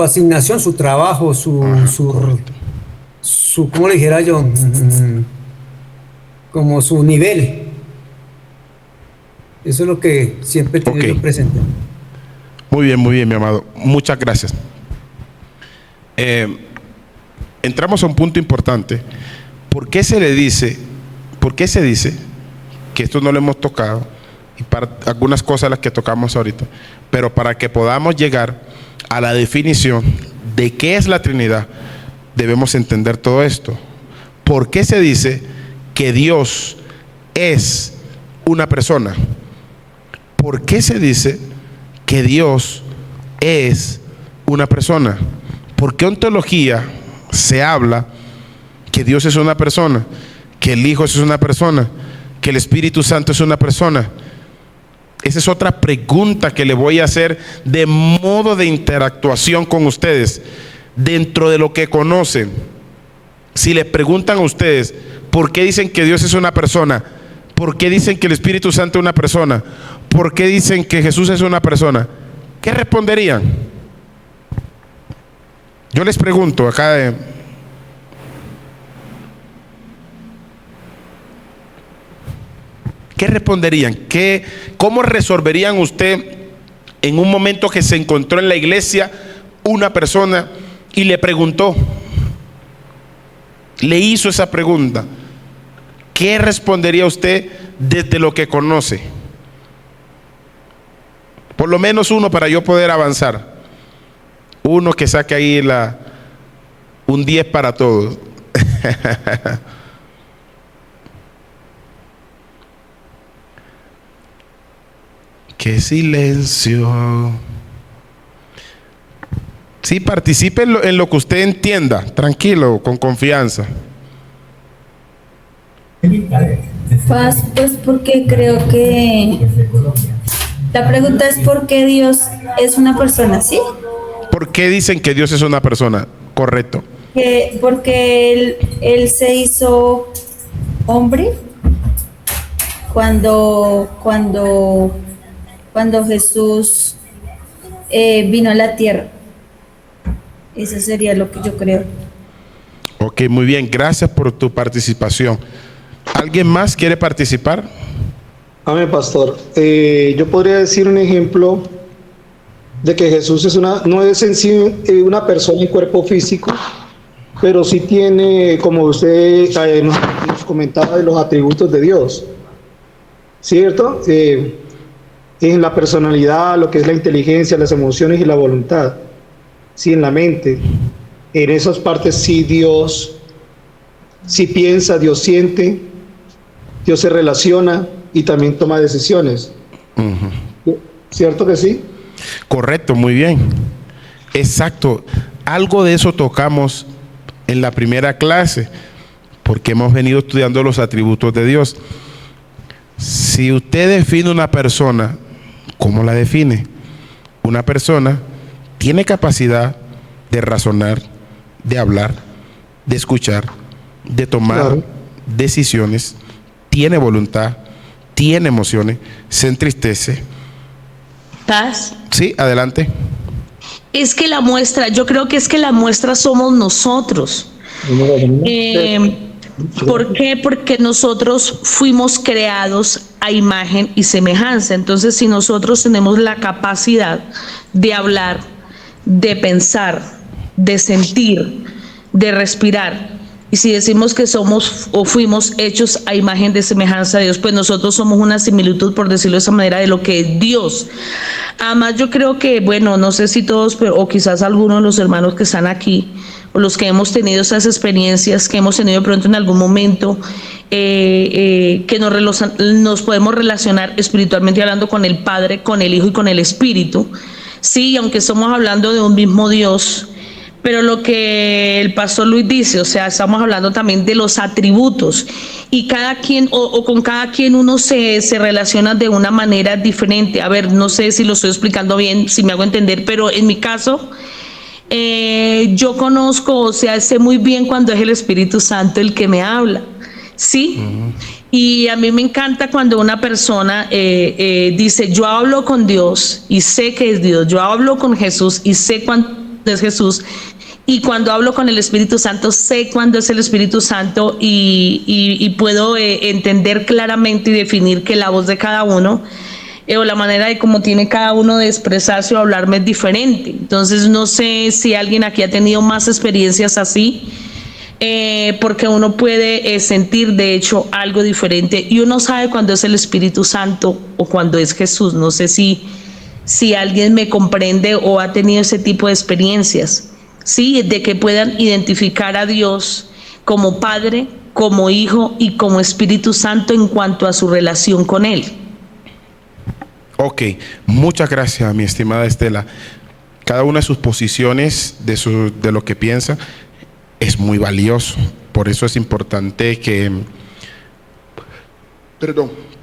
asignación, su trabajo, su ¿cómo le dijera yo? Como su nivel. Eso es lo que siempre tengo yo presente. Muy bien, mi amado. Muchas gracias. Entramos a un punto importante. ¿Por qué se dice que esto no lo hemos tocado? Y para algunas cosas las que tocamos ahorita, pero para que podamos llegar a la definición de qué es la Trinidad, debemos entender todo esto. ¿Por qué se dice que Dios es una persona? ¿Por qué se dice que Dios es una persona? ¿Por qué ontología se habla que Dios es una persona, que el Hijo es una persona, que el Espíritu Santo es una persona? Esa es otra pregunta que le voy a hacer de modo de interactuación con ustedes, dentro de lo que conocen. Si les preguntan a ustedes, ¿por qué dicen que Dios es una persona? ¿Por qué dicen que el Espíritu Santo es una persona? ¿Por qué dicen que Jesús es una persona? ¿Qué responderían? Yo les pregunto acá ¿qué responderían? ¿Cómo resolverían usted en un momento que se encontró en la iglesia una persona y le preguntó, le hizo esa pregunta? ¿Qué respondería usted desde lo que conoce? Por lo menos uno para yo poder avanzar. Uno que saque ahí un 10 para todos. Qué silencio. Sí, participe en lo que usted entienda, tranquilo, con confianza. Pues porque creo que la pregunta es ¿por qué Dios es una persona? ¿Sí? ¿Por qué dicen que Dios es una persona? Correcto. Porque él se hizo hombre cuando Jesús vino a la tierra. Eso sería lo que yo creo. Ok, muy bien. Gracias por tu participación. ¿Alguien más quiere participar? Amén, pastor. Yo podría decir un ejemplo de que Jesús no es en sí una persona en cuerpo físico, pero sí tiene, como usted nos comentaba, de los atributos de Dios, ¿cierto? En la personalidad, lo que es la inteligencia, las emociones y la voluntad, sí, en la mente. En esas partes sí Dios, sí piensa, Dios siente, Dios se relaciona y también toma decisiones. ¿Cierto que sí? Correcto, muy bien. Exacto. Algo de eso tocamos en la primera clase, porque hemos venido estudiando los atributos de Dios. Si usted define una persona, ¿cómo la define? Una persona tiene capacidad de razonar, de hablar, de escuchar, de tomar decisiones, tiene voluntad, tiene emociones, se entristece. ¿Paz? Sí, adelante. Es que la muestra, yo creo que es que la muestra somos nosotros. ¿Por qué? Porque nosotros fuimos creados a imagen y semejanza. Entonces, si nosotros tenemos la capacidad de hablar, de pensar, de sentir, de respirar, y si decimos que somos o fuimos hechos a imagen de semejanza de Dios, pues nosotros somos una similitud, por decirlo de esa manera, de lo que es Dios. Además, yo creo que, bueno, no sé si todos, pero, o quizás algunos de los hermanos que están aquí, o los que hemos tenido esas experiencias, que hemos tenido de pronto en algún momento, que nos podemos relacionar espiritualmente hablando con el Padre, con el Hijo y con el Espíritu. Sí, aunque estamos hablando de un mismo Dios, pero lo que el pastor Luis dice, o sea, estamos hablando también de los atributos, y cada quien, o con cada quien uno se relaciona de una manera diferente. A ver, no sé si lo estoy explicando bien, si me hago entender, pero en mi caso, yo conozco, o sea, sé muy bien cuando es el Espíritu Santo el que me habla, ¿sí? Y a mí me encanta cuando una persona dice, yo hablo con Dios y sé que es Dios, yo hablo con Jesús y sé cuándo es Jesús, y cuando hablo con el Espíritu Santo sé cuándo es el Espíritu Santo, y puedo entender claramente y definir que la voz de cada uno o la manera de cómo tiene cada uno de expresarse o hablarme es diferente. Entonces no sé si alguien aquí ha tenido más experiencias así, porque uno puede sentir de hecho algo diferente, y uno sabe cuando es el Espíritu Santo o cuando es Jesús. No sé si alguien me comprende o ha tenido ese tipo de experiencias, sí, de que puedan identificar a Dios como Padre, como Hijo y como Espíritu Santo en cuanto a su relación con Él. Ok, muchas gracias, mi estimada Estela. Cada una de sus posiciones, de lo que piensa, es muy valioso. Por eso es importante que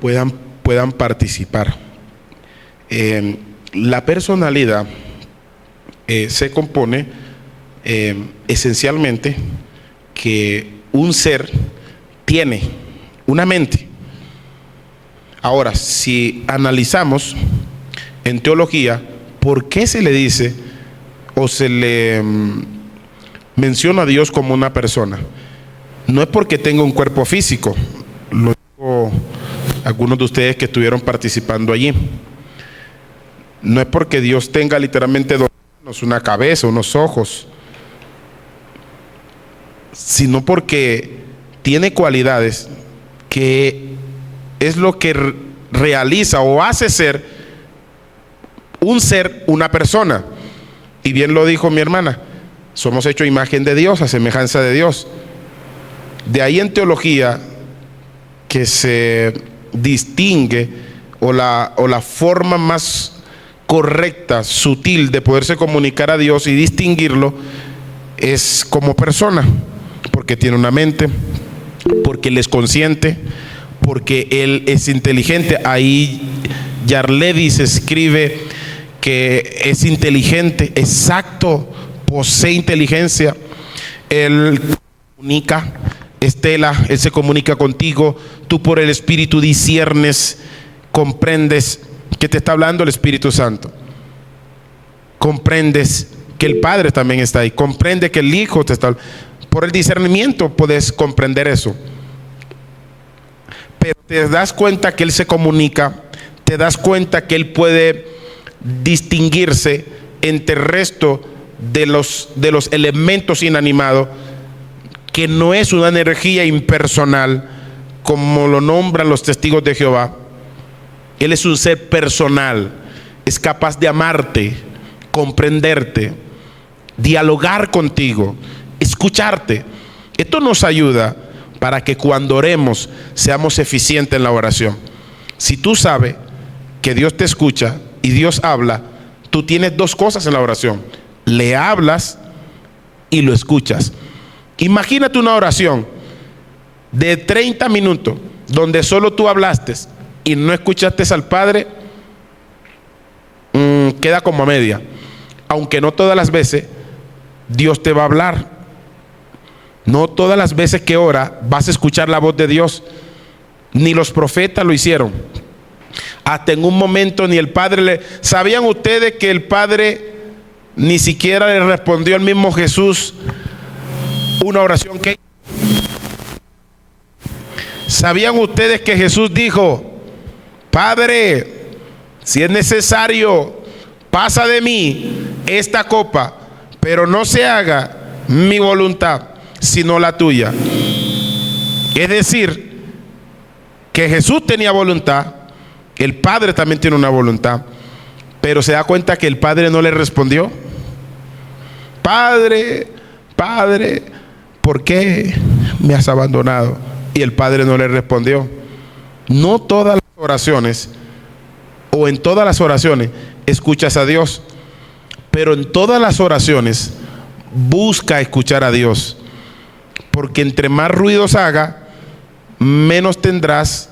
puedan participar. La personalidad se compone esencialmente que un ser tiene una mente. Ahora, si analizamos en teología, ¿por qué se le dice o se le menciona a Dios como una persona? No es porque tenga un cuerpo físico, lo digo algunos de ustedes que estuvieron participando allí. No es porque Dios tenga literalmente dos manos, una cabeza, unos ojos, sino porque tiene cualidades que es lo que realiza o hace ser, una persona. Y bien lo dijo mi hermana, somos hechos a imagen de Dios, a semejanza de Dios. De ahí en teología que se distingue o la forma más correcta, sutil de poderse comunicar a Dios y distinguirlo es como persona, porque tiene una mente, porque Él es consciente, porque Él es inteligente. Ahí Yarledis escribe que es inteligente, exacto, posee inteligencia. Él comunica, Estela, Él se comunica contigo, tú por el Espíritu disciernes, comprendes que te está hablando el Espíritu Santo, comprendes que el Padre también está ahí, comprende que el Hijo te está, por el discernimiento puedes comprender eso. Pero te das cuenta que Él se comunica, te das cuenta que Él puede distinguirse entre el resto de los elementos inanimados, que no es una energía impersonal como lo nombran los testigos de Jehová. Él es un ser personal, es capaz de amarte, comprenderte, dialogar contigo, escucharte. Esto nos ayuda para que cuando oremos seamos eficientes en la oración. Si tú sabes que Dios te escucha y Dios habla, tú tienes dos cosas en la oración: le hablas y lo escuchas. Imagínate una oración de 30 minutos donde solo tú hablaste y no escuchaste al Padre. Queda como a media. Aunque no todas las veces Dios te va a hablar, no todas las veces que ora vas a escuchar la voz de Dios. Ni los profetas lo hicieron. Hasta en un momento ni el Padre ¿Sabían ustedes que el Padre ni siquiera le respondió al mismo Jesús una oración que... ¿Sabían ustedes que Jesús dijo: Padre, si es necesario, pasa de mí esta copa, pero no se haga mi voluntad sino la tuya? Es decir, que Jesús tenía voluntad, el Padre también tiene una voluntad, pero se da cuenta que el Padre no le respondió. Padre, Padre, ¿por qué me has abandonado? Y el Padre no le respondió. No todas las oraciones, o en todas las oraciones, escuchas a Dios, pero en todas las oraciones busca escuchar a Dios, porque entre más ruidos haga, menos tendrás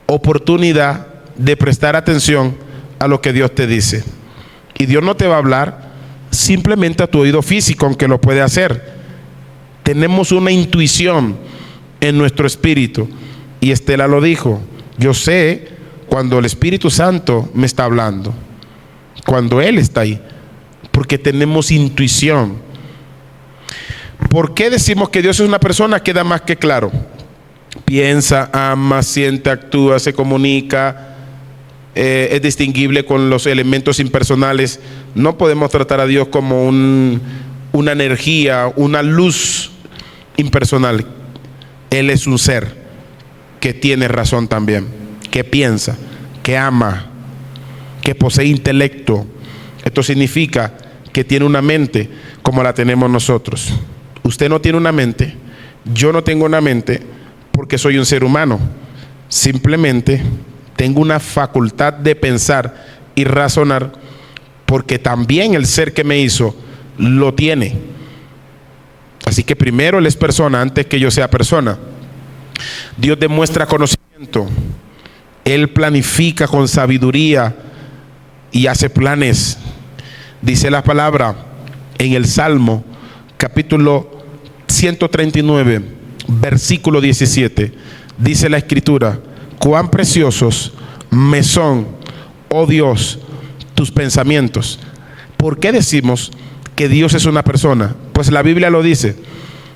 oportunidad de prestar atención a lo que Dios te dice. Y Dios no te va a hablar simplemente a tu oído físico, aunque lo puede hacer. Tenemos una intuición en nuestro espíritu, y Estela lo dijo: yo sé cuando el Espíritu Santo me está hablando, cuando Él está ahí, porque tenemos intuición. ¿Por qué decimos que Dios es una persona? Queda más que claro. Piensa, ama, siente, actúa, se comunica, es distinguible con los elementos impersonales. No podemos tratar a Dios como una energía, una luz impersonal. Él es un ser que tiene razón también, que piensa, que ama, que posee intelecto. Esto significa que tiene una mente como la tenemos nosotros. Usted no tiene una mente, yo no tengo una mente, porque soy un ser humano. Simplemente tengo una facultad de pensar y razonar, porque también el ser que me hizo lo tiene. Así que primero Él es persona antes que yo sea persona. Dios demuestra conocimiento. Él planifica con sabiduría y hace planes. Dice la palabra en el Salmo, capítulo 139, versículo 17. Dice la Escritura: cuán preciosos me son, oh Dios, tus pensamientos. ¿Por qué decimos que Dios es una persona? Pues la Biblia lo dice.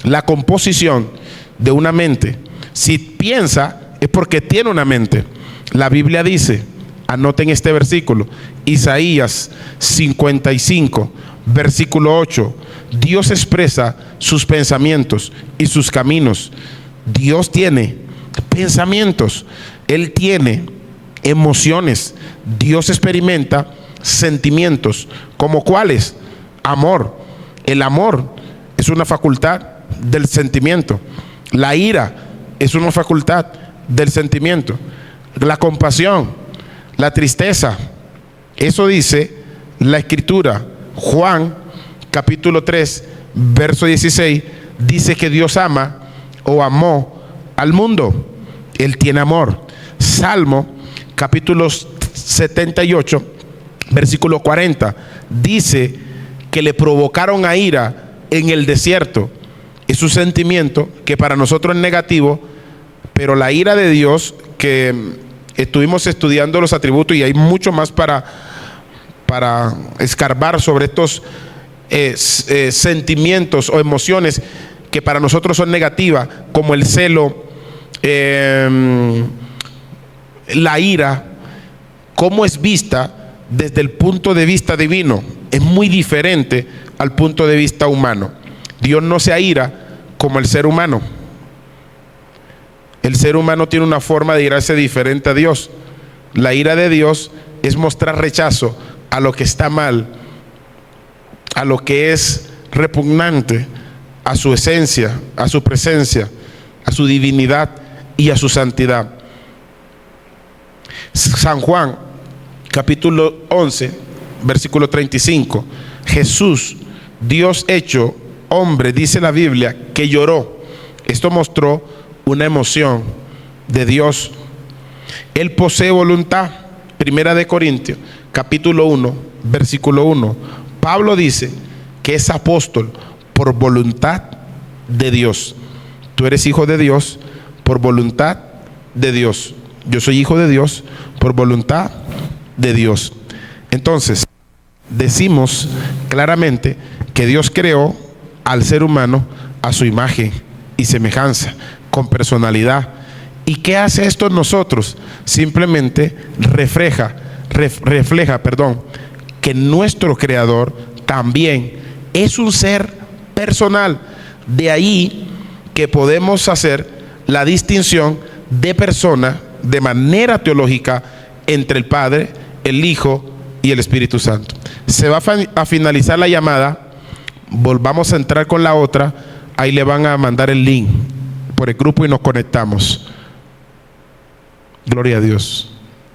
La composición de una mente, si piensa, es porque tiene una mente. La Biblia dice, anoten este versículo, Isaías 55, versículo 8. Dios expresa sus pensamientos y sus caminos. Dios tiene pensamientos, Él tiene emociones. Dios experimenta sentimientos. ¿Como cuáles? Amor. El amor es una facultad del sentimiento. La ira es una facultad del sentimiento. La compasión, la tristeza, eso dice la Escritura. Juan capítulo 3 verso 16 dice que Dios ama o amó al mundo. Él tiene amor. Salmo capítulo 78 versículo 40 dice que le provocaron a ira en el desierto. Es un sentimiento que para nosotros es negativo, pero la ira de Dios, que estuvimos estudiando los atributos y hay mucho más para escarbar sobre estos sentimientos o emociones que para nosotros son negativas, como el celo, la ira. ¿Cómo es vista desde el punto de vista divino? Es muy diferente al punto de vista humano. Dios no se aira como el ser humano. El ser humano tiene una forma de irarse diferente a Dios. La ira de Dios es mostrar rechazo a lo que está mal, a lo que es repugnante, a su esencia, a su presencia, a su divinidad y a su santidad. San Juan capítulo 11 versículo 35. Jesús, Dios hecho hombre, dice la Biblia, que lloró. Esto mostró una emoción de Dios. Él posee voluntad. Primera de Corintios capítulo 1 versículo 1. Pablo dice que es apóstol por voluntad de Dios. Tú eres hijo de Dios por voluntad de Dios. Yo soy hijo de Dios por voluntad de Dios. Entonces, decimos claramente que Dios creó al ser humano a su imagen y semejanza, con personalidad. ¿Y qué hace esto en nosotros? Simplemente refleja, que nuestro creador también es un ser personal. De ahí que podemos hacer la distinción de persona de manera teológica entre el Padre, el Hijo y el Espíritu Santo. Se va a finalizar la llamada. Volvamos a entrar con la otra. Ahí le van a mandar el link por el grupo y nos conectamos. Gloria a Dios.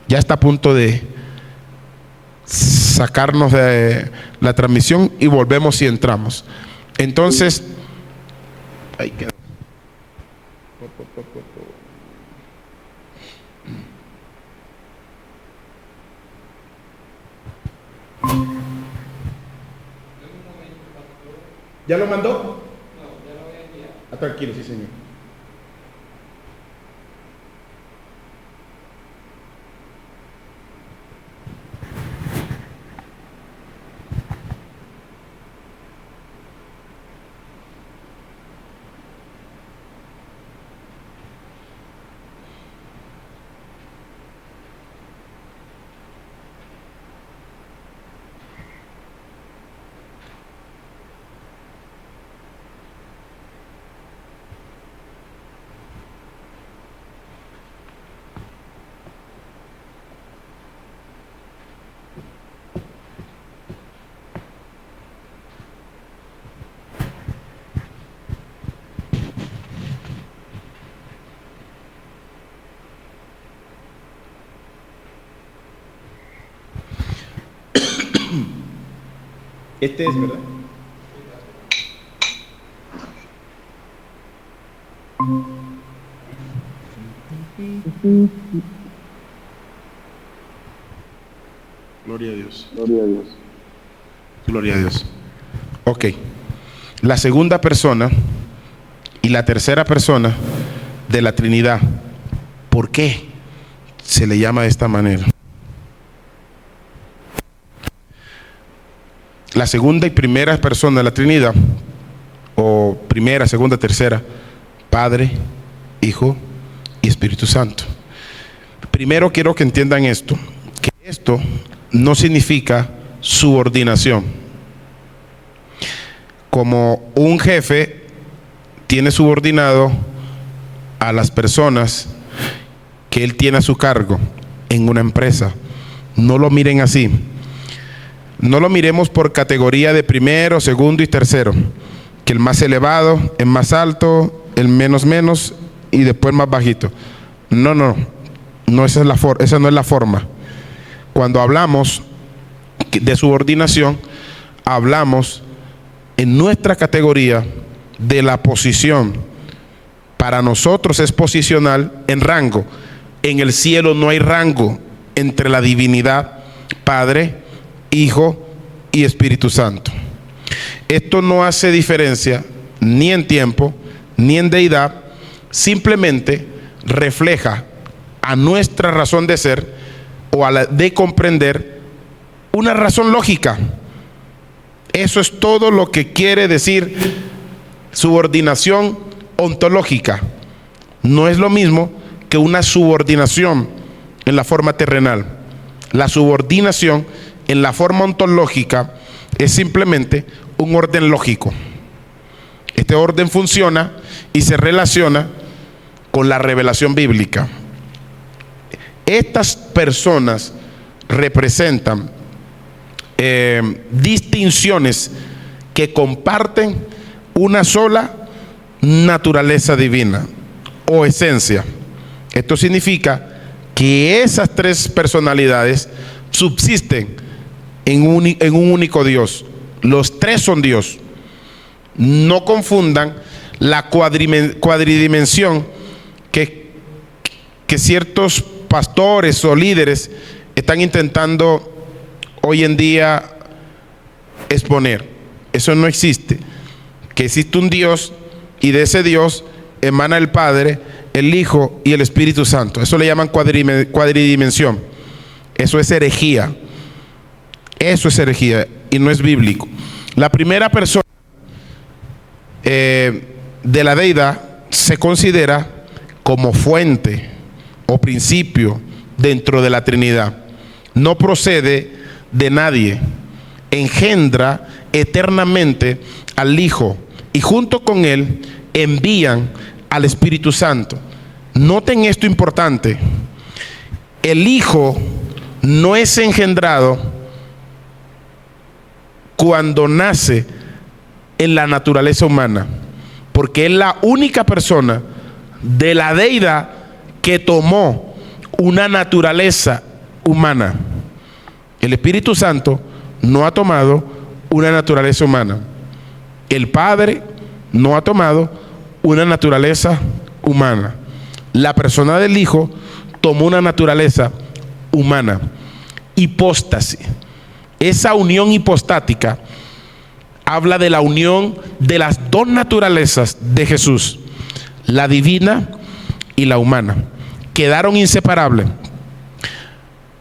Ya está a punto de sacarnos de la transmisión y volvemos y entramos. Entonces, ahí queda. ¿Ya lo mandó? No, ya lo voy a enviar. Ah, tranquilo, sí, señor. Este es, ¿verdad? Gloria a Dios. Gloria a Dios. Gloria a Dios. Ok. La segunda persona y la tercera persona de la Trinidad, ¿por qué se le llama de esta manera? La segunda y primera persona de la Trinidad, o primera, segunda, tercera, Padre, Hijo y Espíritu Santo. Primero quiero que entiendan esto, que esto no significa subordinación. Como un jefe tiene subordinado a las personas que él tiene a su cargo en una empresa, no lo miren así. No lo miremos por categoría de primero, segundo y tercero, que el más elevado, el más alto, el menos y después más bajito. No, esa no es la forma. Cuando hablamos de subordinación, hablamos en nuestra categoría de la posición. Para nosotros es posicional en rango. En el cielo no hay rango entre la divinidad, Padre, Hijo y Espíritu Santo. Esto no hace diferencia ni en tiempo ni en deidad, simplemente refleja a nuestra razón de ser o a la de comprender una razón lógica. Eso es todo lo que quiere decir subordinación ontológica. No es lo mismo que una subordinación en la forma terrenal. La subordinación en la forma ontológica es simplemente un orden lógico. Este orden funciona y se relaciona con la revelación bíblica. Estas personas representan distinciones que comparten una sola naturaleza divina o esencia. Esto significa que esas tres personalidades subsisten en un único Dios. Los tres son Dios. No confundan la cuadridimensión que ciertos pastores o líderes están intentando hoy en día exponer. Eso no existe. Que existe un Dios y de ese Dios emana el Padre, el Hijo y el Espíritu Santo. Eso le llaman cuadridimensión. Eso es herejía. Eso es herejía y no es bíblico. La primera persona de la deidad se considera como fuente o principio dentro de la Trinidad. No procede de nadie. Engendra eternamente al Hijo y junto con él envían al Espíritu Santo. Noten esto importante. El Hijo no es engendrado cuando nace en la naturaleza humana, porque es la única persona de la deidad que tomó una naturaleza humana. El Espíritu Santo no ha tomado una naturaleza humana. El Padre no ha tomado una naturaleza humana. La persona del Hijo tomó una naturaleza humana. Hipóstasis. Esa unión hipostática habla de la unión de las dos naturalezas de Jesús, la divina y la humana. Quedaron inseparables,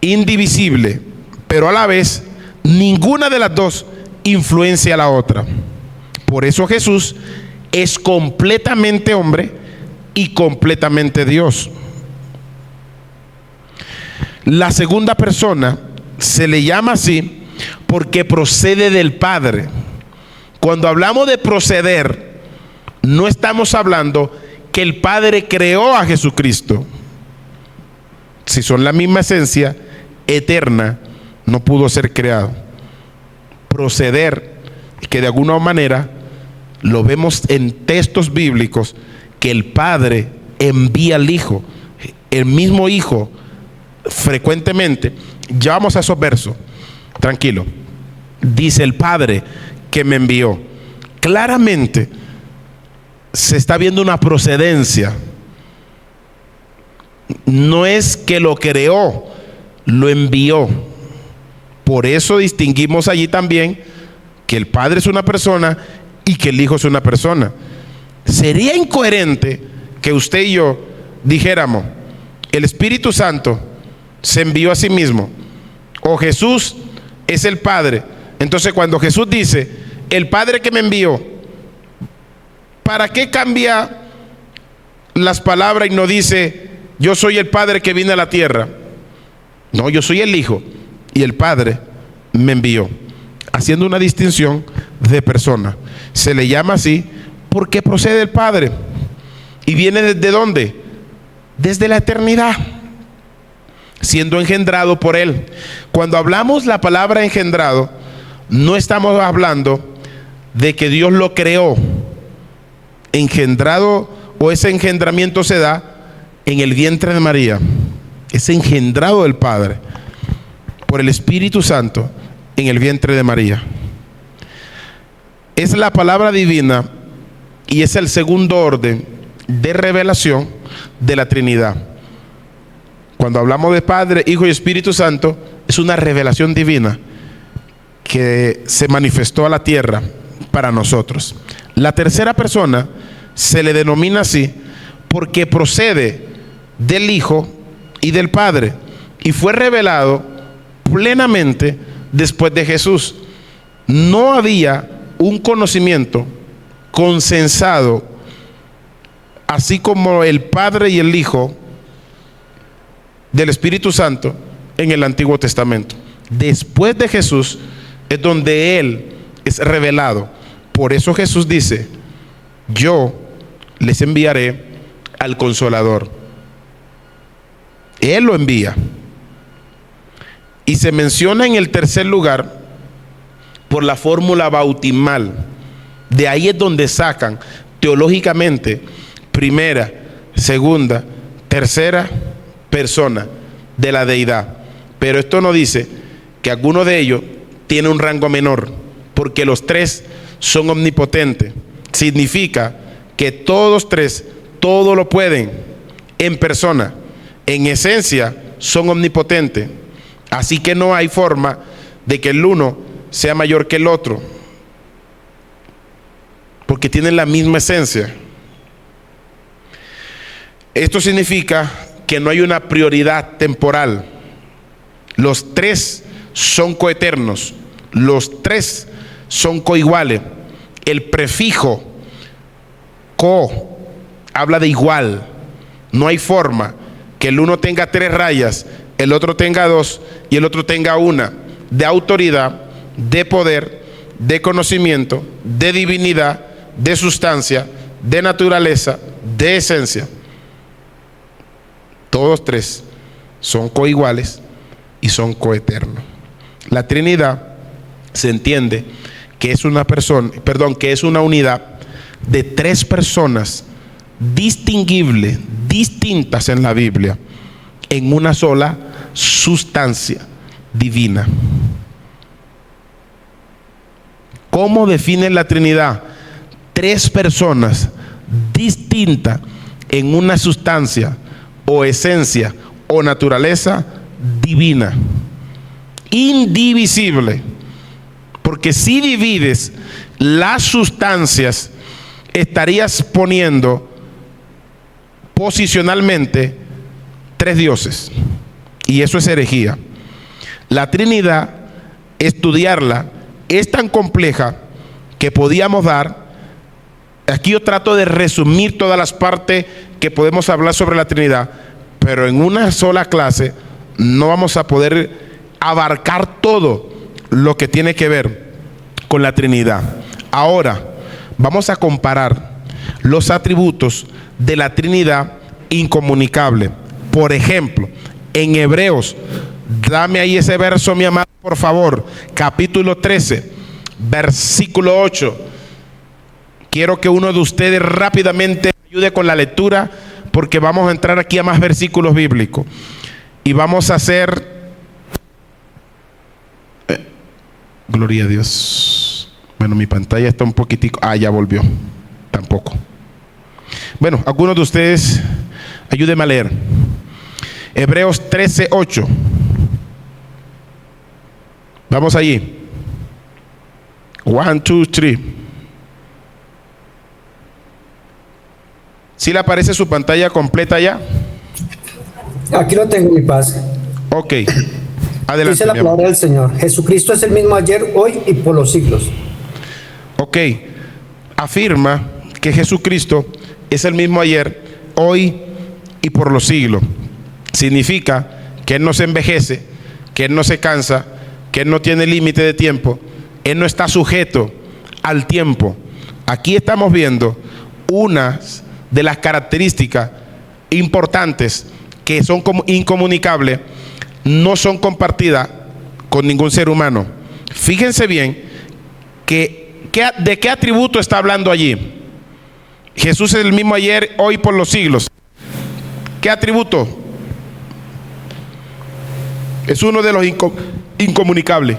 indivisibles, pero a la vez ninguna de las dos influencia a la otra. Por eso Jesús es completamente hombre y completamente Dios. La segunda persona se le llama así porque procede del Padre. Cuando hablamos de proceder, no estamos hablando que el Padre creó a Jesucristo. Si son la misma esencia eterna, no pudo ser creado. Proceder, que de alguna manera lo vemos en textos bíblicos, que el Padre envía al Hijo, el mismo Hijo, frecuentemente. Ya vamos a esos versos, tranquilo. dice el Padre que me envió. Claramente se está viendo una procedencia. No es que lo creó, lo envió. Por eso distinguimos allí también que el Padre es una persona y que el Hijo es una persona. Sería incoherente que usted y yo dijéramos: el Espíritu Santo se envió a sí mismo, o Jesús es el Padre. Entonces, cuando Jesús dice el Padre que me envió, ¿para qué cambia las palabras y no dice yo soy el Padre que vine a la tierra? No, yo soy el Hijo y el Padre me envió, haciendo una distinción de persona. Se le llama así porque procede del Padre. ¿Y viene desde dónde? Desde la eternidad, siendo engendrado por Él. Cuando hablamos la palabra engendrado, no estamos hablando de que Dios lo creó. Engendrado, o ese engendramiento se da en el vientre de María. Es engendrado del Padre por el Espíritu Santo en el vientre de María. Es la palabra divina y es el segundo orden de revelación de la Trinidad. Cuando hablamos de Padre, Hijo y Espíritu Santo, es una revelación divina que se manifestó a la tierra para nosotros. La tercera persona se le denomina así porque procede del Hijo y del Padre y fue revelado plenamente después de Jesús. No había un conocimiento consensado, así como el Padre y el Hijo, del Espíritu Santo en el Antiguo Testamento. Después de Jesús es donde Él es revelado. Por eso Jesús dice: yo les enviaré al Consolador. Él lo envía. Y se menciona en el tercer lugar por la fórmula bautismal. De ahí es donde sacan teológicamente primera, segunda, tercera persona de la deidad. Pero esto no dice que alguno de ellos tiene un rango menor, porque los tres son omnipotentes. Significa que todos tres todo lo pueden en persona, en esencia son omnipotentes. Así que no hay forma de que el uno sea mayor que el otro, porque tienen la misma esencia. Esto significa que no hay una prioridad temporal. Los tres son coeternos, los tres son coiguales. El prefijo co habla de igual. No hay forma que el uno tenga 3 rayas, el otro tenga 2 y el otro tenga 1, de autoridad, de poder, de conocimiento, de divinidad, de sustancia, de naturaleza, de esencia. Todos tres son coiguales y son coeternos. La Trinidad se entiende que es una persona, que es una unidad de 3 personas distinguibles, distintas en la Biblia, en una sola sustancia divina. ¿Cómo define la Trinidad? 3 personas distintas en una sustancia o esencia o naturaleza divina, indivisible. Porque si divides las sustancias, estarías poniendo posicionalmente 3 dioses, y eso es herejía. La Trinidad, estudiarla es tan compleja que podíamos dar, aquí yo trato de resumir todas las partes que podemos hablar sobre la Trinidad, pero en una sola clase no vamos a poder abarcar todo lo que tiene que ver con la Trinidad. Ahora vamos a comparar los atributos de la Trinidad incomunicable. Por ejemplo, en Hebreos, dame ahí ese verso, mi amado, por favor, capítulo 13, versículo 8. Quiero que uno de ustedes rápidamente ayude con la lectura, porque vamos a entrar aquí a más versículos bíblicos y vamos a hacer Gloria a Dios. Bueno, mi pantalla está un poquitico. Ah, ya volvió. Tampoco. Bueno, algunos de ustedes, ayúdenme a leer. Hebreos 13:8. Vamos allí. 1, 2, 3. ¿Sí le aparece su pantalla completa ya? Aquí lo tengo, mi paz. Ok. Adelante. Dice la palabra del Señor. Jesucristo es el mismo ayer, hoy y por los siglos. Ok. Afirma que Jesucristo es el mismo ayer, hoy y por los siglos. Significa que Él no se envejece, que Él no se cansa, que Él no tiene límite de tiempo. Él no está sujeto al tiempo. Aquí estamos viendo unas de las características importantes que son incomunicables, no son compartidas con ningún ser humano. Fíjense bien de qué atributo está hablando allí. Jesús es el mismo ayer, hoy, por los siglos. ¿Qué atributo? Es uno de los incomunicables.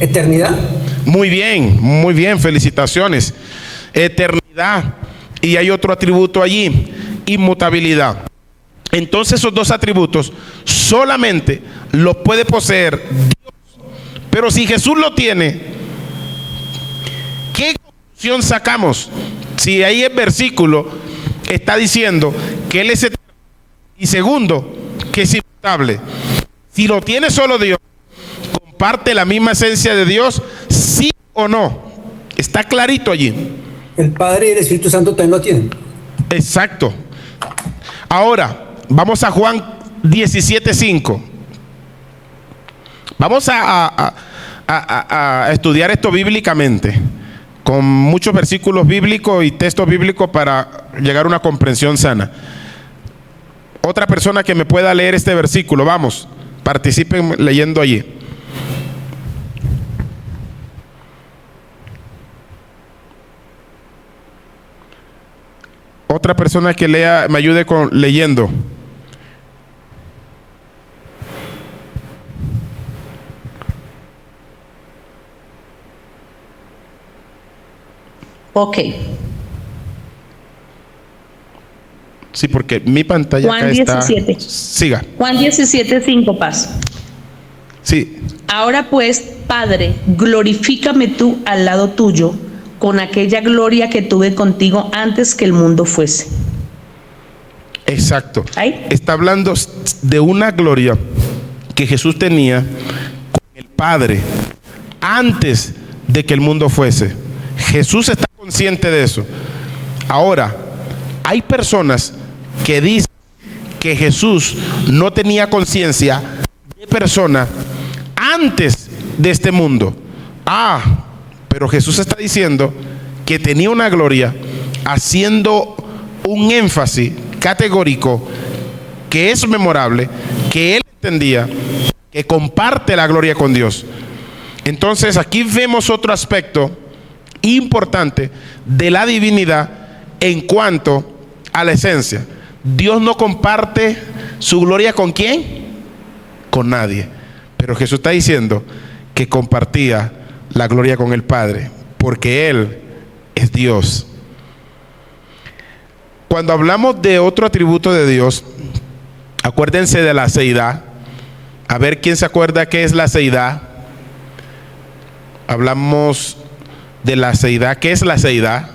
¿Eternidad? Muy bien, felicitaciones. Eternidad. Y hay otro atributo allí, inmutabilidad. Entonces esos dos atributos solamente los puede poseer Dios. Pero si Jesús lo tiene, ¿qué conclusión sacamos? Si ahí el versículo está diciendo que Él es eterno, y segundo, que es inmutable. Si lo tiene solo Dios, ¿comparte la misma esencia de Dios? ¿Sí o no? Está clarito allí. El Padre y el Espíritu Santo también lo tienen. Exacto. Ahora, vamos a Juan 17:5. Vamos a estudiar esto bíblicamente, con muchos versículos bíblicos y textos bíblicos para llegar a una comprensión sana. Otra persona que me pueda leer este versículo, vamos, participen leyendo allí. Otra persona que lea, me ayude con leyendo. Ok. Sí, porque mi pantalla Juan acá 17. está. Siga. Juan 17:5, paz. Sí. Ahora pues, Padre, glorifícame tú al lado tuyo con aquella gloria que tuve contigo antes que el mundo fuese. Exacto. ¿Ahí? Está hablando de una gloria que Jesús tenía con el Padre antes de que el mundo fuese. Jesús está consciente de eso. Ahora, hay personas que dicen que Jesús no tenía conciencia de persona antes de este mundo. Pero Jesús está diciendo que tenía una gloria, haciendo un énfasis categórico que es memorable, que Él entendía, que comparte la gloria con Dios. Entonces aquí vemos otro aspecto importante de la divinidad en cuanto a la esencia. Dios no comparte su gloria ¿con quién? Con nadie. Pero Jesús está diciendo que compartía la gloria con el Padre, porque Él es Dios. Cuando hablamos de otro atributo de Dios, acuérdense de la seidad. A ver quién se acuerda qué es la seidad. Hablamos de la seidad. ¿Qué es la seidad?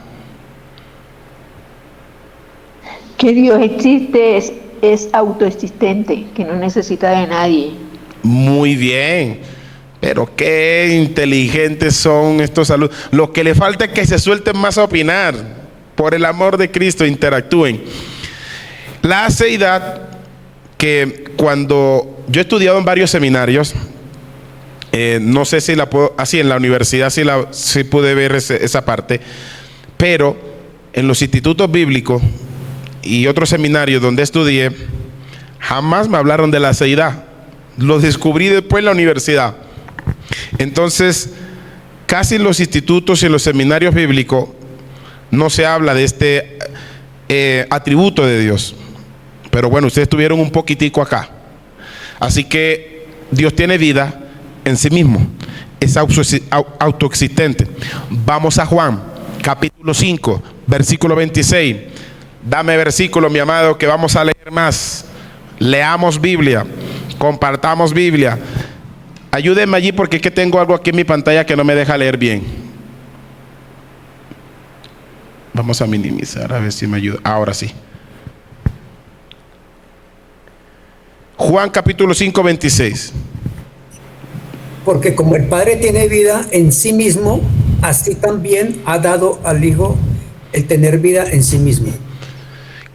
Que Dios existe, es autoexistente, que no necesita de nadie. Muy bien. Pero qué inteligentes son estos alumnos. Lo que le falta es que se suelten más a opinar. Por el amor de Cristo, interactúen. La aceidad, que cuando yo he estudiado en varios seminarios, no sé si la puedo, así en la universidad sí pude ver esa parte, pero en los institutos bíblicos y otros seminarios donde estudié, jamás me hablaron de la aceidad. Lo descubrí después en la universidad. Entonces, casi en los institutos y en los seminarios bíblicos no se habla de este atributo de Dios. Pero bueno, ustedes tuvieron un poquitico acá. Así que Dios tiene vida en sí mismo, es autoexistente. Vamos a Juan, capítulo 5, versículo 26. Dame versículo, mi amado, que vamos a leer más. Leamos Biblia, compartamos Biblia. Ayúdenme allí porque es que tengo algo aquí en mi pantalla que no me deja leer bien. Vamos a minimizar, a ver si me ayuda. Ahora sí. Juan capítulo 5, 26. Porque como el Padre tiene vida en sí mismo, así también ha dado al Hijo el tener vida en sí mismo.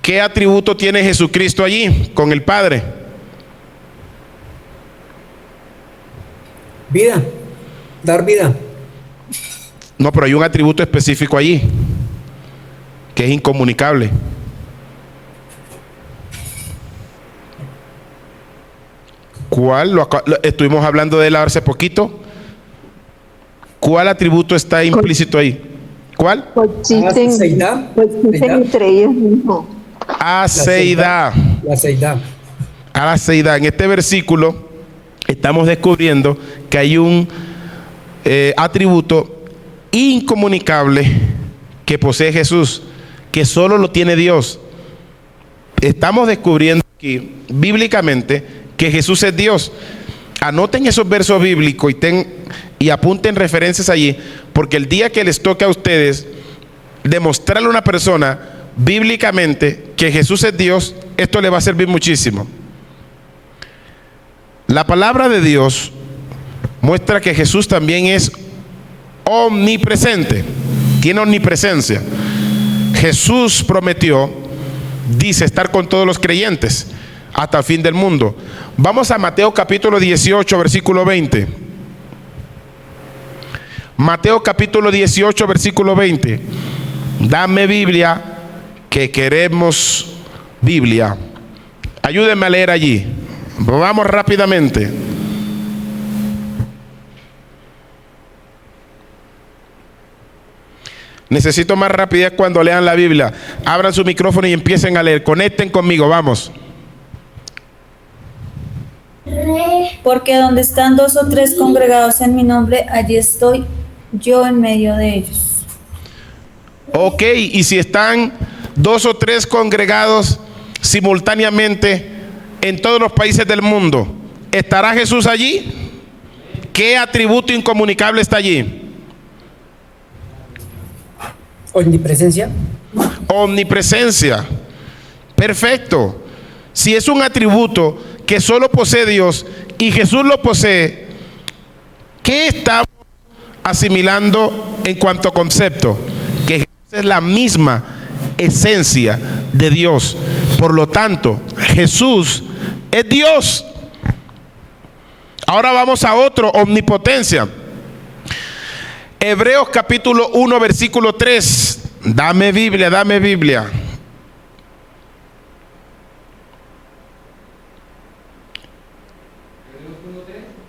¿Qué atributo tiene Jesucristo allí con el Padre? Vida, dar vida. No, pero hay un atributo específico allí, que es incomunicable. ¿Cuál? Estuvimos hablando de él hace poquito. ¿Cuál atributo está implícito ahí? ¿Cuál? Coexisten entre ellos mismos. Aceidad. La aceidad. Aceidad. En este versículo estamos descubriendo que hay un atributo incomunicable que posee Jesús, que solo lo tiene Dios. Estamos descubriendo aquí bíblicamente que Jesús es Dios. Anoten esos versos bíblicos y apunten referencias allí, porque el día que les toque a ustedes demostrarle a una persona bíblicamente que Jesús es Dios, esto le va a servir muchísimo. La palabra de Dios muestra que Jesús también es omnipresente, tiene omnipresencia. Jesús prometió, dice, estar con todos los creyentes hasta el fin del mundo. Vamos a Mateo capítulo 18, versículo 20. Mateo capítulo 18, versículo 20. Dame Biblia, que queremos Biblia. Ayúdenme a leer allí. Vamos rápidamente. Necesito más rapidez cuando lean la Biblia. Abran su micrófono y empiecen a leer. Conecten conmigo, vamos. Porque donde están 2 o 3 congregados en mi nombre, allí estoy yo en medio de ellos. Ok, y si están 2 o 3 congregados simultáneamente en todos los países del mundo, ¿estará Jesús allí? ¿Qué atributo incomunicable está allí? Omnipresencia. Omnipresencia. Perfecto. Si es un atributo que solo posee Dios y Jesús lo posee, ¿qué estamos asimilando en cuanto a concepto? Que Jesús es la misma esencia de Dios. Por lo tanto, Jesús es Dios. Ahora vamos a otro, omnipotencia. Hebreos capítulo 1, versículo 3. Dame Biblia, dame Biblia.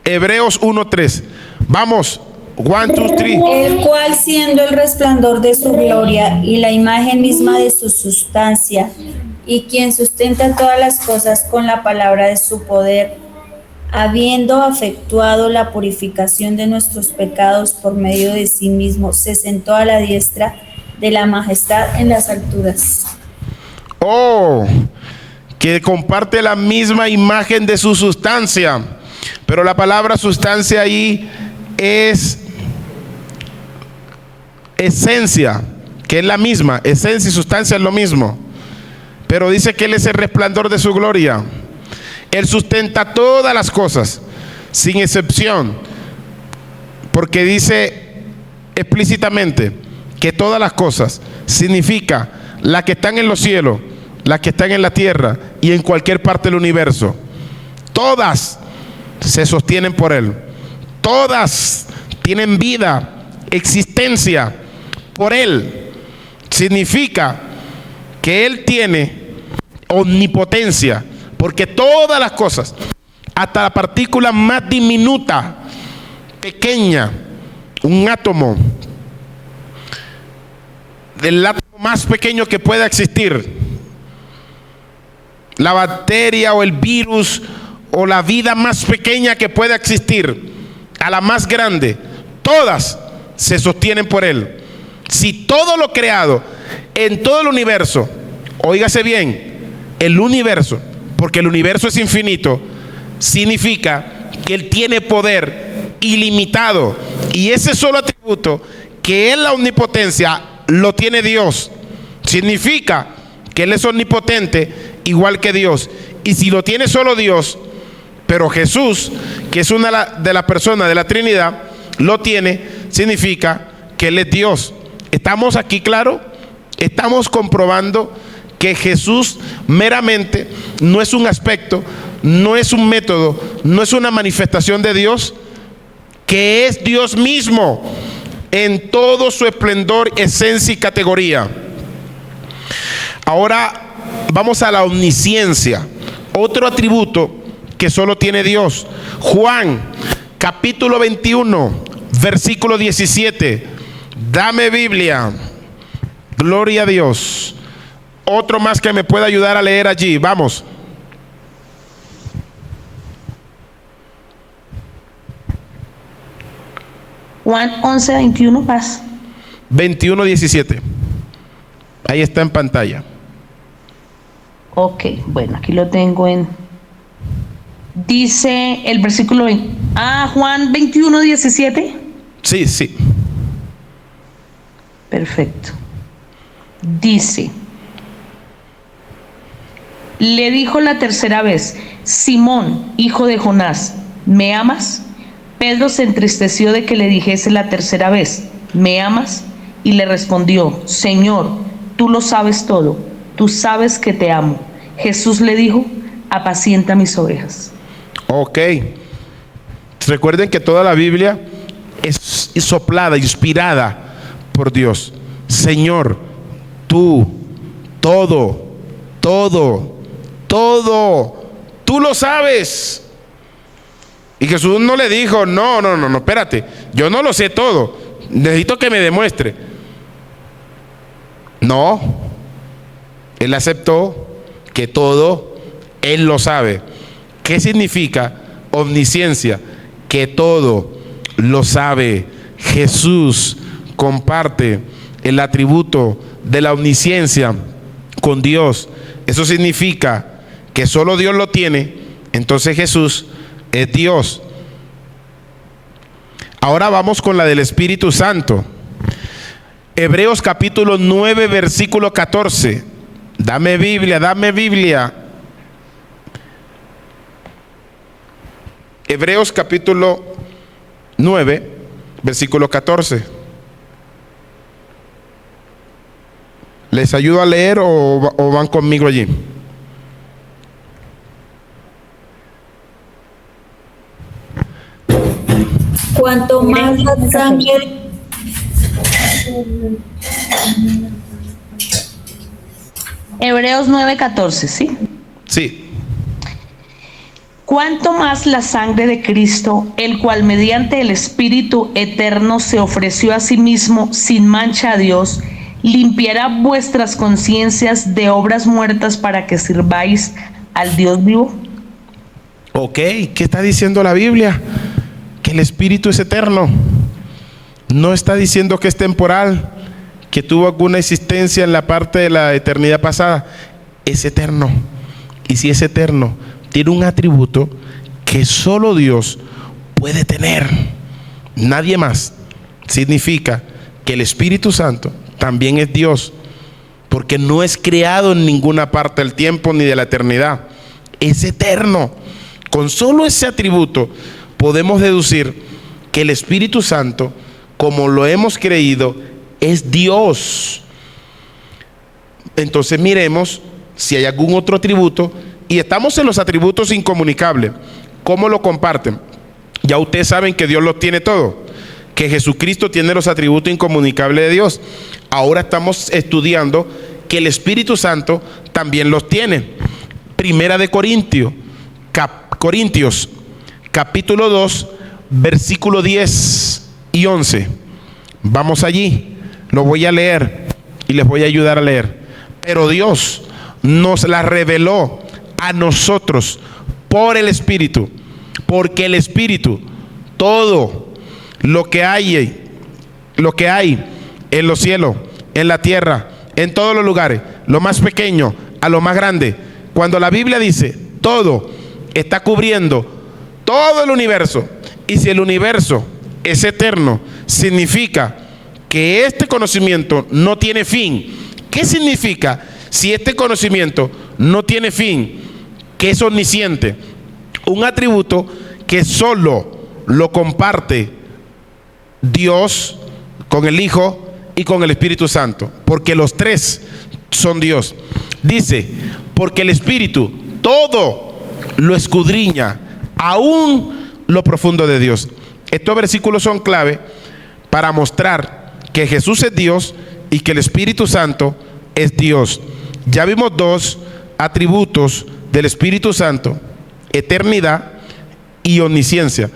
Hebreos 1:3. Vamos, 1, 2, 3. El cual, siendo el resplandor de su gloria y la imagen misma de su sustancia, y quien sustenta todas las cosas con la palabra de su poder, habiendo efectuado la purificación de nuestros pecados por medio de sí mismo, se sentó a la diestra de la majestad en las alturas. Oh, que comparte la misma imagen de su sustancia. Pero la palabra sustancia ahí es esencia, que es la misma. Esencia y sustancia es lo mismo. Pero dice que Él es el resplandor de su gloria. Él sustenta todas las cosas, sin excepción. Porque dice explícitamente que todas las cosas significa las que están en los cielos, las que están en la tierra y en cualquier parte del universo. Todas se sostienen por Él. Todas tienen vida, existencia por Él. Significa que Él tiene omnipotencia, porque todas las cosas, hasta la partícula más diminuta, pequeña, un átomo, del átomo más pequeño que pueda existir, la bacteria o el virus o la vida más pequeña que pueda existir, a la más grande, todas se sostienen por Él. Si todo lo creado en todo el universo, óigase bien, el universo, porque el universo es infinito, significa que Él tiene poder ilimitado, y ese solo atributo que es la omnipotencia lo tiene Dios. Significa que Él es omnipotente igual que Dios, y si lo tiene solo Dios, pero Jesús, que es una de las personas de la Trinidad, lo tiene, significa que Él es Dios. ¿Estamos aquí claro? Estamos comprobando que Jesús meramente no es un aspecto, no es un método, no es una manifestación de Dios, que es Dios mismo en todo su esplendor, esencia y categoría. Ahora vamos a la omnisciencia, otro atributo que solo tiene Dios. Juan, capítulo 21, versículo 17. Dame Biblia. Gloria a Dios. Otro más que me pueda ayudar a leer allí. Vamos. Juan 11, 21, paz. 21, 17. Ahí está en pantalla. Ok, bueno, aquí lo tengo en... Dice el versículo 20. Juan 21, 17. Sí, sí. Perfecto. Dice, le dijo la tercera vez: Simón, hijo de Jonás, ¿me amas? Pedro se entristeció de que le dijese la tercera vez: ¿me amas? Y le respondió: Señor, tú lo sabes todo, tú sabes que te amo. Jesús le dijo: apacienta mis ovejas. Ok. Recuerden que toda la Biblia es soplada, inspirada por Dios. Señor, tú, todo, tú lo sabes. Y Jesús no le dijo: no, espérate, yo no lo sé todo, necesito que me demuestre. No, Él aceptó que todo Él lo sabe. ¿Qué significa omnisciencia? Que todo lo sabe. Jesús comparte el atributo de la omnisciencia con Dios. Eso significa que solo Dios lo tiene. Entonces Jesús es Dios. Ahora vamos con la del Espíritu Santo. Hebreos capítulo 9, versículo 14. Dame Biblia, dame Biblia. Hebreos capítulo 9, versículo 14. ¿Les ayudo a leer o van conmigo allí? Cuanto más la sangre Hebreos 9:14, ¿sí? Sí. Cuanto más la sangre de Cristo, el cual mediante el Espíritu eterno se ofreció a sí mismo sin mancha a Dios, limpiará vuestras conciencias de obras muertas para que sirváis al Dios vivo. Ok, ¿qué está diciendo la Biblia? Que el Espíritu es eterno. No está diciendo que es temporal, que tuvo alguna existencia en la parte de la eternidad pasada. Es eterno. Y si es eterno, tiene un atributo que solo Dios puede tener, nadie más. Significa que el Espíritu Santo también es Dios, porque no es creado en ninguna parte del tiempo ni de la eternidad. Es eterno. Con solo ese atributo podemos deducir que el Espíritu Santo, como lo hemos creído, es Dios. Entonces miremos si hay algún otro atributo. Y estamos en los atributos incomunicables. ¿Cómo lo comparten? Ya ustedes saben que Dios los tiene todo, que Jesucristo tiene los atributos incomunicables de Dios. Ahora estamos estudiando que el Espíritu Santo también los tiene. Primera de Corintios, capítulo 2, versículo 10 y 11. Vamos allí, lo voy a leer y les voy a ayudar a leer. Pero Dios nos la reveló a nosotros por el Espíritu, porque el Espíritu todo lo que hay en los cielos, en la tierra, en todos los lugares, lo más pequeño a lo más grande. Cuando la Biblia dice todo, está cubriendo todo el universo. Y si el universo es eterno, significa que este conocimiento no tiene fin. ¿Qué significa si este conocimiento no tiene fin? Que es omnisciente, un atributo que solo lo comparte Dios con el Hijo y con el Espíritu Santo, porque los tres son Dios. Dice, porque el Espíritu todo lo escudriña, aún lo profundo de Dios. Estos versículos son clave para mostrar que Jesús es Dios y que el Espíritu Santo es Dios. Ya vimos dos atributos del Espíritu Santo: eternidad y omnisciencia.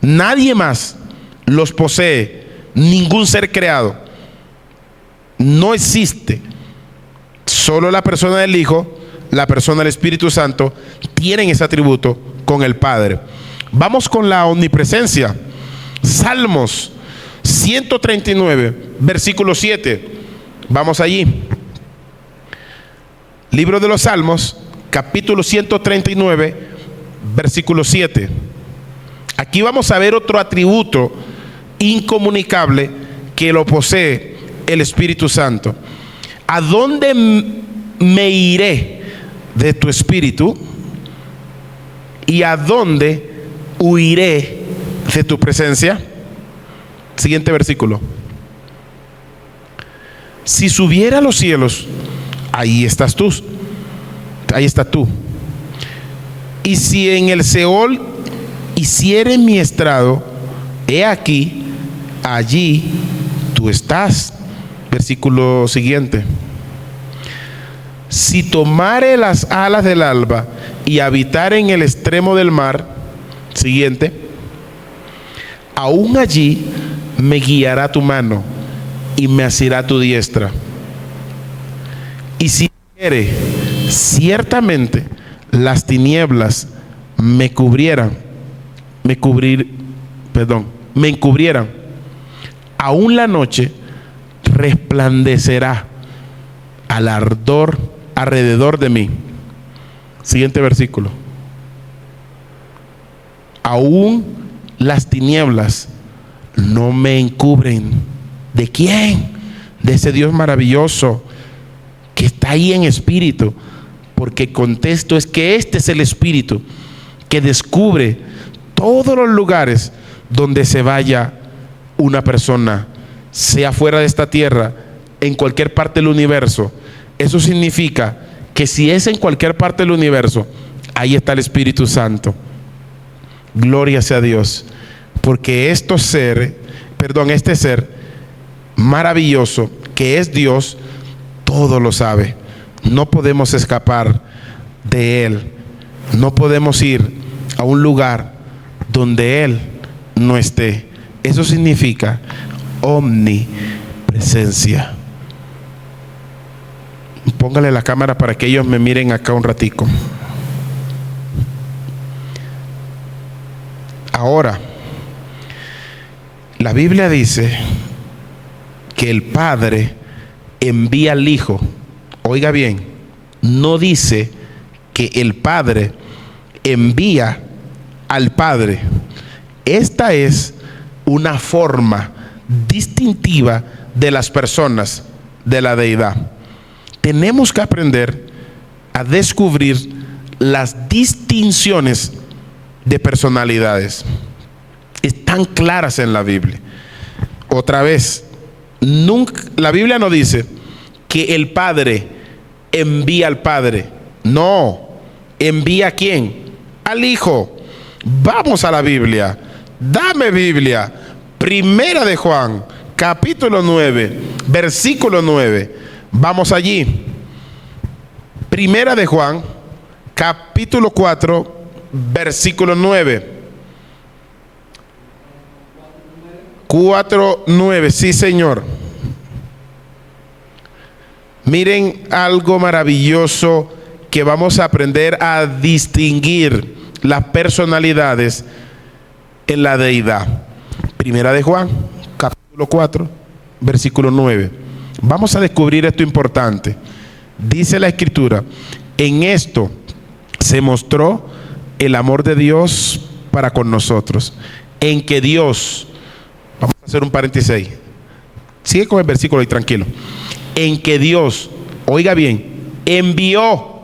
Nadie más los posee, ningún ser creado. No existe. Solo la persona del Hijo, la persona del Espíritu Santo tienen ese atributo con el Padre. Vamos con la omnipresencia. Salmos 139, versículo 7. Vamos allí. Libro de los Salmos, capítulo 139, versículo 7. Aquí vamos a ver otro atributo incomunicable que lo posee el Espíritu Santo. ¿A dónde me iré de tu Espíritu? ¿Y a dónde huiré de tu presencia? Siguiente versículo. Si subiera a los cielos, ahí estás tú. Ahí está tú. Y si en el Seol hiciere mi estrado, he aquí, allí tú estás. Versículo siguiente. Si tomare las alas del alba y habitar en el extremo del mar, siguiente, aún allí me guiará tu mano y me asirá tu diestra. Y si quiere, ciertamente las tinieblas me encubrieran, aún la noche resplandecerá al ardor alrededor de mí. Siguiente versículo. Aún las tinieblas no me encubren. ¿De quién? De ese Dios maravilloso que está ahí en espíritu. Porque el contexto es que este es el Espíritu que descubre todos los lugares donde se vaya una persona, sea fuera de esta tierra, en cualquier parte del universo. Eso significa que si es en cualquier parte del universo, ahí está el Espíritu Santo. Gloria sea a Dios, porque este ser maravilloso que es Dios, todo lo sabe. No podemos escapar de Él. No podemos ir a un lugar donde Él no esté. Eso significa omnipresencia. Póngale la cámara para que ellos me miren acá un ratico. Ahora, la Biblia dice que el Padre envía al Hijo. Oiga bien, no dice que el Padre envía al Padre. Esta es una forma distintiva de las personas de la deidad. Tenemos que aprender a descubrir las distinciones de personalidades. Están claras en la Biblia. Otra vez, la Biblia no dice que el Padre envía al Padre. No, ¿envía a quién? Al Hijo. Vamos a la Biblia. Dame Biblia. Primera de Juan, capítulo 9, versículo 9. Vamos allí. Primera de Juan, capítulo 4, versículo 9. 4:9, sí, Señor. Miren algo maravilloso que vamos a aprender a distinguir las personalidades en la deidad. Primera de Juan, capítulo 4, versículo 9. Vamos a descubrir esto importante. Dice la Escritura: en esto se mostró el amor de Dios para con nosotros, en que Dios, vamos a hacer un paréntesis ahí, sigue con el versículo y tranquilo, en que Dios, oiga bien, envió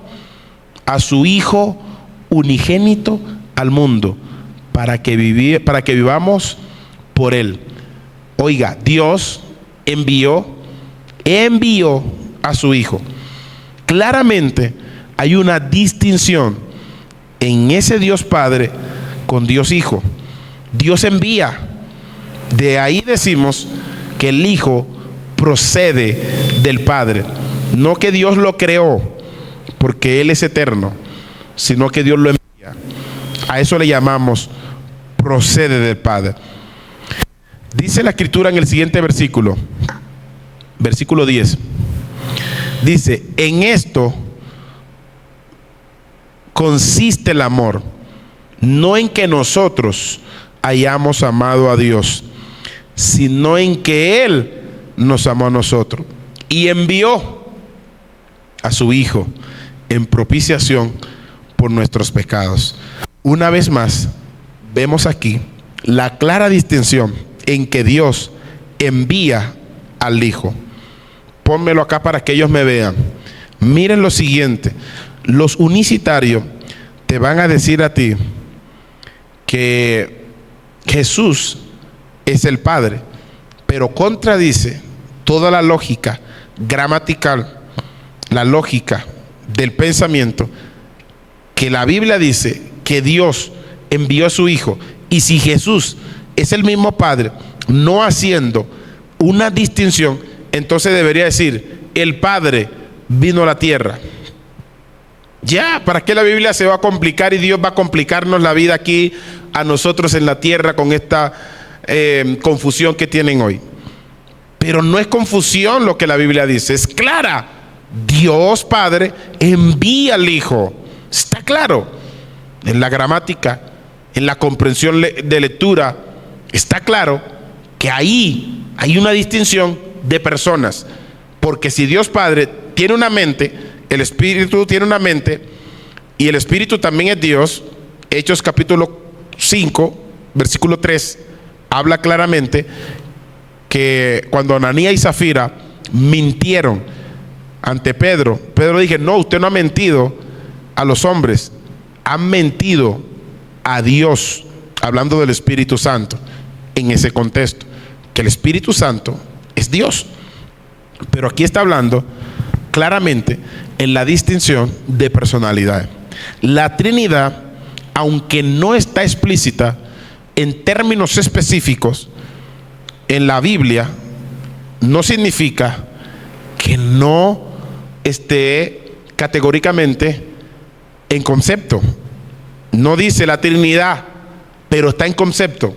a su Hijo unigénito al mundo para que vivamos por Él. Oiga, Dios envió a su Hijo. Claramente hay una distinción en ese Dios Padre con Dios Hijo. Dios envía. De ahí decimos que el Hijo procede del Padre. No que Dios lo creó, porque Él es eterno, sino que Dios lo envía. A eso le llamamos procede del Padre. Dice la Escritura en el siguiente versículo, versículo 10. Dice: en esto consiste el amor, no en que nosotros hayamos amado a Dios, sino en que Él nos amó a nosotros y envió a su Hijo en propiciación por nuestros pecados. Una vez más, vemos aquí la clara distinción en que Dios envía al Hijo. Pónmelo acá para que ellos me vean. Miren lo siguiente: los unicitarios te van a decir a ti que Jesús es el Padre, pero contradice toda la lógica gramatical, la lógica del pensamiento, que la Biblia dice que Dios envió a su Hijo, y si Jesús es el mismo Padre, no haciendo una distinción, entonces debería decir: el Padre vino a la tierra. Ya, ¿para qué la Biblia se va a complicar y Dios va a complicarnos la vida aquí a nosotros en la tierra con esta confusión que tienen hoy? Pero no es confusión lo que la Biblia dice, es clara. Dios Padre envía al Hijo. Está claro. En la gramática, en la comprensión de lectura, está claro que ahí hay una distinción de personas. Porque si Dios Padre tiene una mente, el Espíritu tiene una mente, y el Espíritu también es Dios. Hechos capítulo 5, versículo 3, habla claramente que cuando Ananías y Zafira mintieron ante Pedro, Pedro dijo: no, usted no ha mentido a los hombres, han mentido a Dios, hablando del Espíritu Santo, en ese contexto, que el Espíritu Santo es Dios. Pero aquí está hablando claramente en la distinción de personalidad. La Trinidad, aunque no está explícita en términos específicos en la Biblia, no significa que no esté categóricamente en concepto. No dice la Trinidad, pero está en concepto.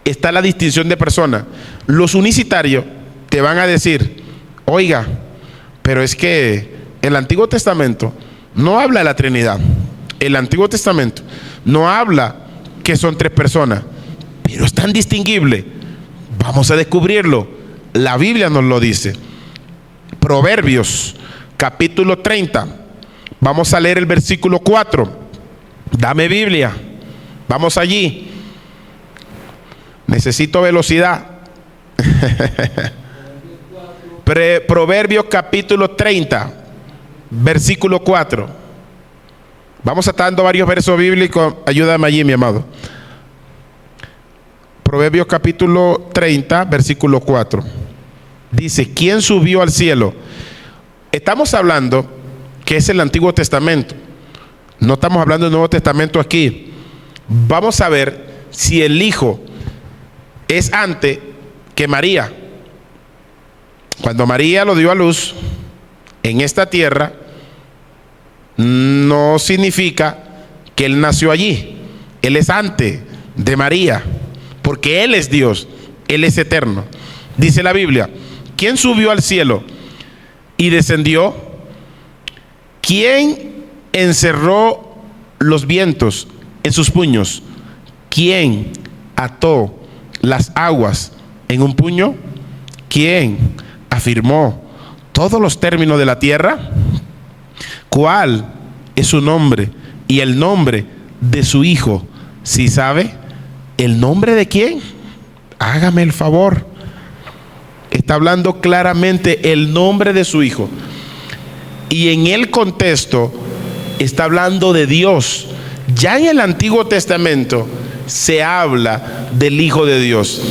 Está la distinción de personas. Los unicitarios te van a decir: oiga, pero es que el Antiguo Testamento no habla de la Trinidad. El Antiguo Testamento no habla que son tres personas, pero es tan distinguible. Vamos a descubrirlo. La Biblia nos lo dice. Proverbios capítulo 30. Vamos a leer el versículo 4. Dame Biblia. Vamos allí. Necesito velocidad. Proverbios capítulo 30, versículo 4. Vamos a estar dando varios versos bíblicos. Ayúdame allí, mi amado. Proverbios capítulo 30, versículo 4. Dice: ¿quién subió al cielo? Estamos hablando que es el Antiguo Testamento. No estamos hablando del Nuevo Testamento aquí. Vamos a ver si el Hijo es antes que María. Cuando María lo dio a luz en esta tierra, no significa que Él nació allí. Él es antes de María, porque Él es Dios, Él es eterno. Dice la Biblia: ¿quién subió al cielo y descendió? ¿Quién encerró los vientos en sus puños? ¿Quién ató las aguas en un puño? ¿Quién afirmó todos los términos de la tierra? ¿Cuál es su nombre y el nombre de su hijo? ¿Sí sabe? ¿El nombre de quién? Hágame el favor. Está hablando claramente el nombre de su hijo. Y en el contexto está hablando de Dios. Ya en el Antiguo Testamento se habla del Hijo de Dios.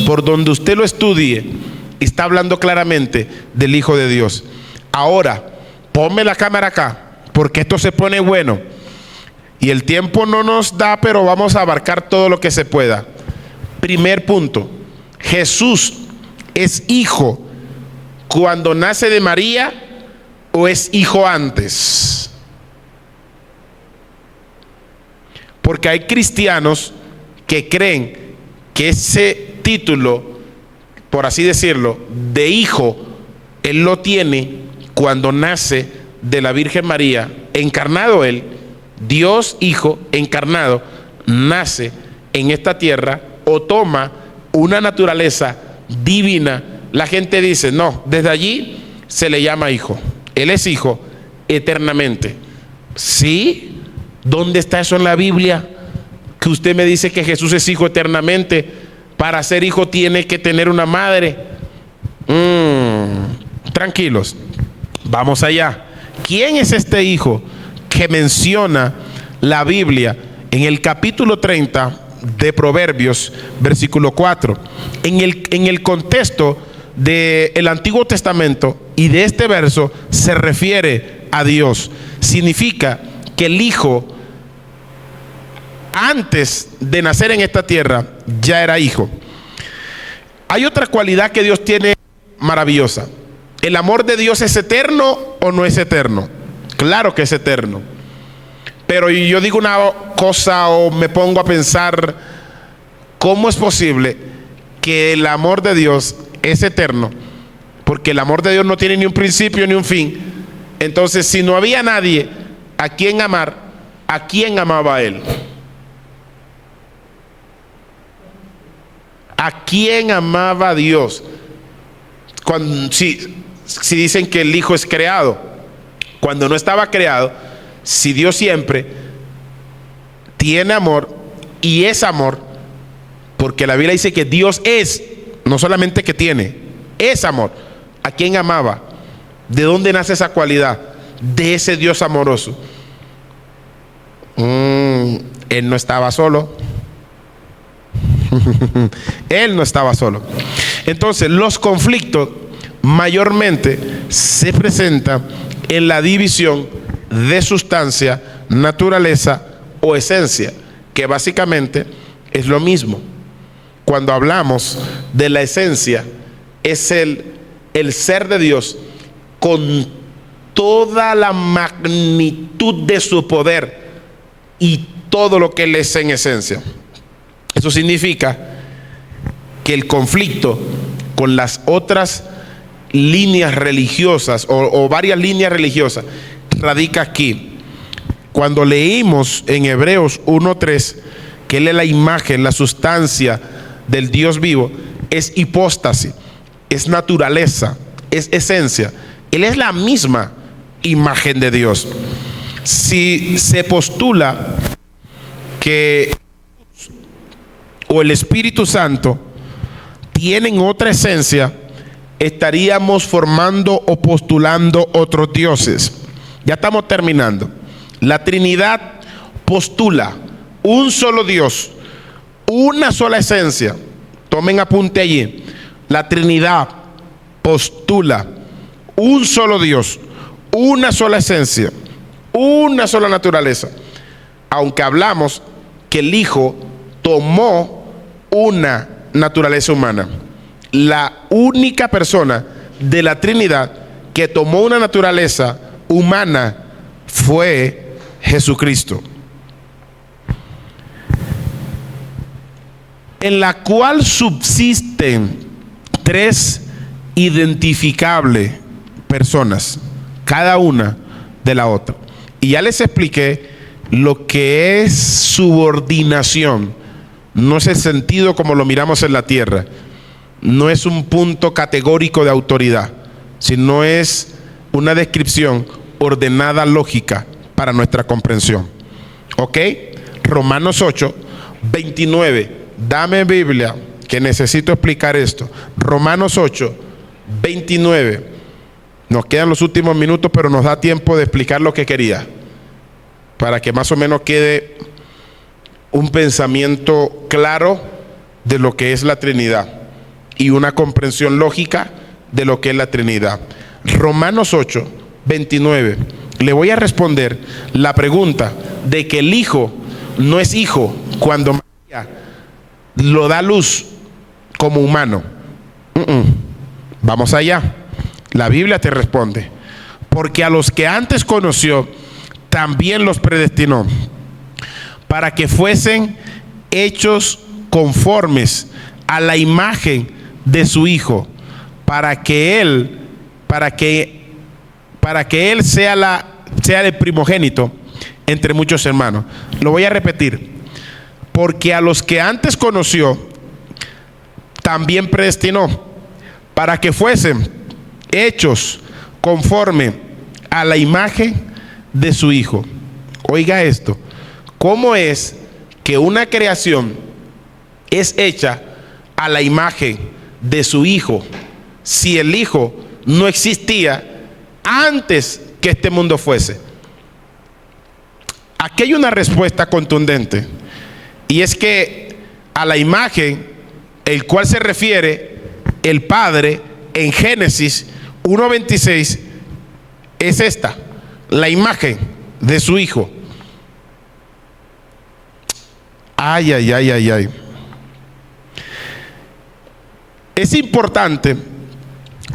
Por donde usted lo estudie, está hablando claramente del Hijo de Dios. Ahora, ponme la cámara acá, porque esto se pone bueno. Y el tiempo no nos da, pero vamos a abarcar todo lo que se pueda. Primer punto: ¿Jesús es hijo cuando nace de María o es hijo antes? Porque hay cristianos que creen que ese título, por así decirlo, de hijo, él lo tiene cuando nace de la Virgen María, encarnado él, Dios Hijo encarnado, nace en esta tierra o toma una naturaleza divina. La gente dice, no, desde allí se le llama hijo. Él es hijo eternamente. ¿Sí? ¿Dónde está eso en la Biblia? Que usted me dice que Jesús es hijo eternamente. Para ser hijo tiene que tener una madre. Tranquilos, vamos allá. ¿Quién es este hijo que menciona la Biblia en el capítulo 30 de Proverbios, versículo 4? En el contexto del Antiguo Testamento y de este verso se refiere a Dios. Significa que el hijo, antes de nacer en esta tierra, ya era hijo. Hay otra cualidad que Dios tiene maravillosa. ¿El amor de Dios es eterno o no es eterno? Claro que es eterno. Pero yo digo una cosa o me pongo a pensar, ¿cómo es posible que el amor de Dios es eterno? Porque el amor de Dios no tiene ni un principio ni un fin. Entonces, si no había nadie a quien amar, ¿a quién amaba Él? ¿A quién amaba Dios? Si dicen que el Hijo es creado, cuando no estaba creado, si Dios siempre tiene amor y es amor, porque la Biblia dice que Dios es, no solamente que tiene, es amor. ¿A quién amaba? ¿De dónde nace esa cualidad? De ese Dios amoroso. Él no estaba solo. Él no estaba solo. Entonces, los conflictos mayormente se presentan en la división de sustancia, naturaleza o esencia, que básicamente es lo mismo. Cuando hablamos de la esencia, es el ser de Dios con toda la magnitud de su poder y todo lo que Él es en esencia. Eso significa que el conflicto con las otras líneas religiosas o varias líneas religiosas radica aquí. Cuando leímos en Hebreos 1:3 que Él es la imagen, la sustancia del Dios vivo, es hipóstasis, es naturaleza, es esencia. Él es la misma imagen de Dios. Si se postula que o el Espíritu Santo tienen otra esencia, estaríamos formando o postulando otros dioses. Ya estamos terminando. La Trinidad postula un solo Dios, una sola esencia. Tomen apunte allí. La Trinidad postula un solo Dios, una sola esencia, una sola naturaleza. Aunque hablamos que el Hijo tomó una naturaleza humana. La única persona de la Trinidad que tomó una naturaleza humana fue Jesucristo, en la cual subsisten tres identificables personas, cada una de la otra. Y ya les expliqué lo que es subordinación no es el sentido como lo miramos en la tierra, no es un punto categórico de autoridad, sino es una descripción ordenada, lógica para nuestra comprensión. ¿Ok? Romanos 8, 29. Dame Biblia, que necesito explicar esto. Romanos 8, 29. Nos quedan los últimos minutos, pero nos da tiempo de explicar lo que quería, para que más o menos quede un pensamiento claro de lo que es la Trinidad y una comprensión lógica de lo que es la Trinidad. Romanos 8, 29. Le voy a responder la pregunta de que el Hijo no es hijo cuando María lo da a luz como humano. Vamos allá. La Biblia te responde: porque a los que antes conoció, también los predestinó para que fuesen hechos conformes a la imagen de su Hijo, para que él sea el primogénito entre muchos hermanos. Lo voy a repetir: porque a los que antes conoció, también predestinó para que fuesen hechos conforme a la imagen de su Hijo. Oiga esto: ¿cómo es que una creación es hecha a la imagen de su Hijo si el Hijo no existía antes que este mundo fuese? Aquí hay una respuesta contundente, y es que a la imagen el cual se refiere el Padre en Génesis 1:26 es esta, la imagen de su Hijo. Ay, ay, ay, ay, ay. Es importante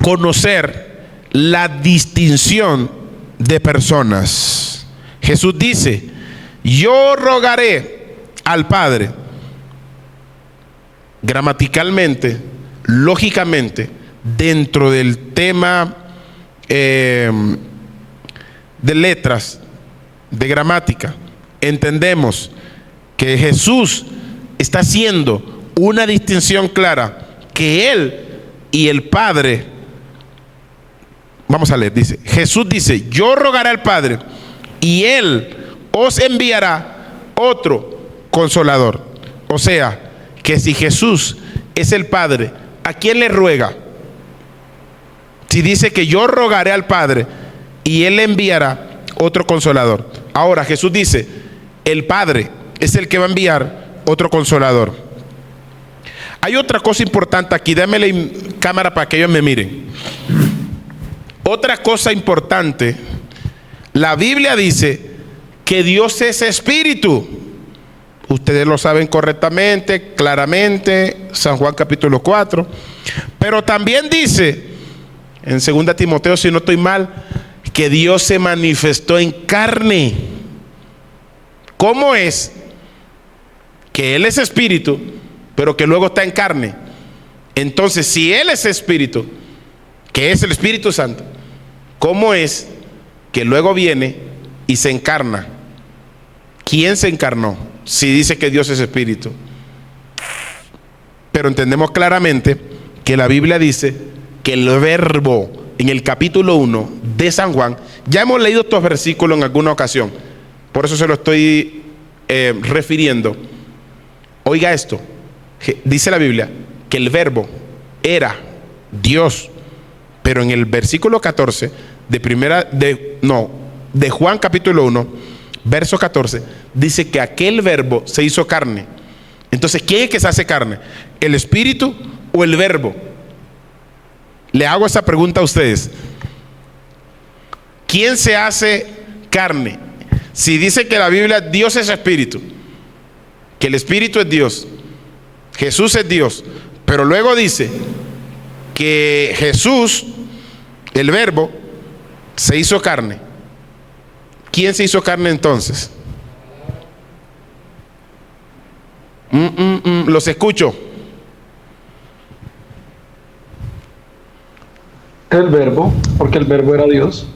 conocer la distinción de personas. Jesús dice: yo rogaré al Padre. Gramaticalmente, lógicamente, dentro del tema de letras, de gramática, entendemos que Jesús está haciendo una distinción clara, que Él y el Padre. Vamos a leer, dice, Jesús dice: yo rogaré al Padre y Él os enviará otro consolador. O sea, que si Jesús es el Padre, ¿a quién le ruega? Si dice que yo rogaré al Padre y Él le enviará otro consolador. Ahora Jesús dice: el Padre es el que va a enviar otro consolador. Hay otra cosa importante aquí, démele cámara para que ellos me miren. Otra cosa importante: la Biblia dice que Dios es espíritu. Ustedes lo saben correctamente, claramente, San Juan capítulo 4. Pero también dice en 2 Timoteo, si no estoy mal, que Dios se manifestó en carne. ¿Cómo es que Él es espíritu, pero que luego está en carne? Entonces, si Él es espíritu, que es el Espíritu Santo, ¿cómo es que luego viene y se encarna? ¿Quién se encarnó? Si dice que Dios es espíritu. Pero entendemos claramente que la Biblia dice que el Verbo, en el capítulo 1 de San Juan, ya hemos leído estos versículos en alguna ocasión, por eso se lo estoy refiriendo. Oiga esto: dice la Biblia que el Verbo era Dios, pero en el versículo 14 de Juan capítulo 1, verso 14, dice que aquel Verbo se hizo carne. Entonces, ¿quién es que se hace carne? ¿El Espíritu o el Verbo? Le hago esa pregunta a ustedes. ¿Quién se hace carne? Si dice que la Biblia, Dios es espíritu, que el Espíritu es Dios, Jesús es Dios, pero luego dice que Jesús, el Verbo, se hizo carne. ¿Quién se hizo carne entonces? Los escucho. El Verbo, porque el Verbo era Dios.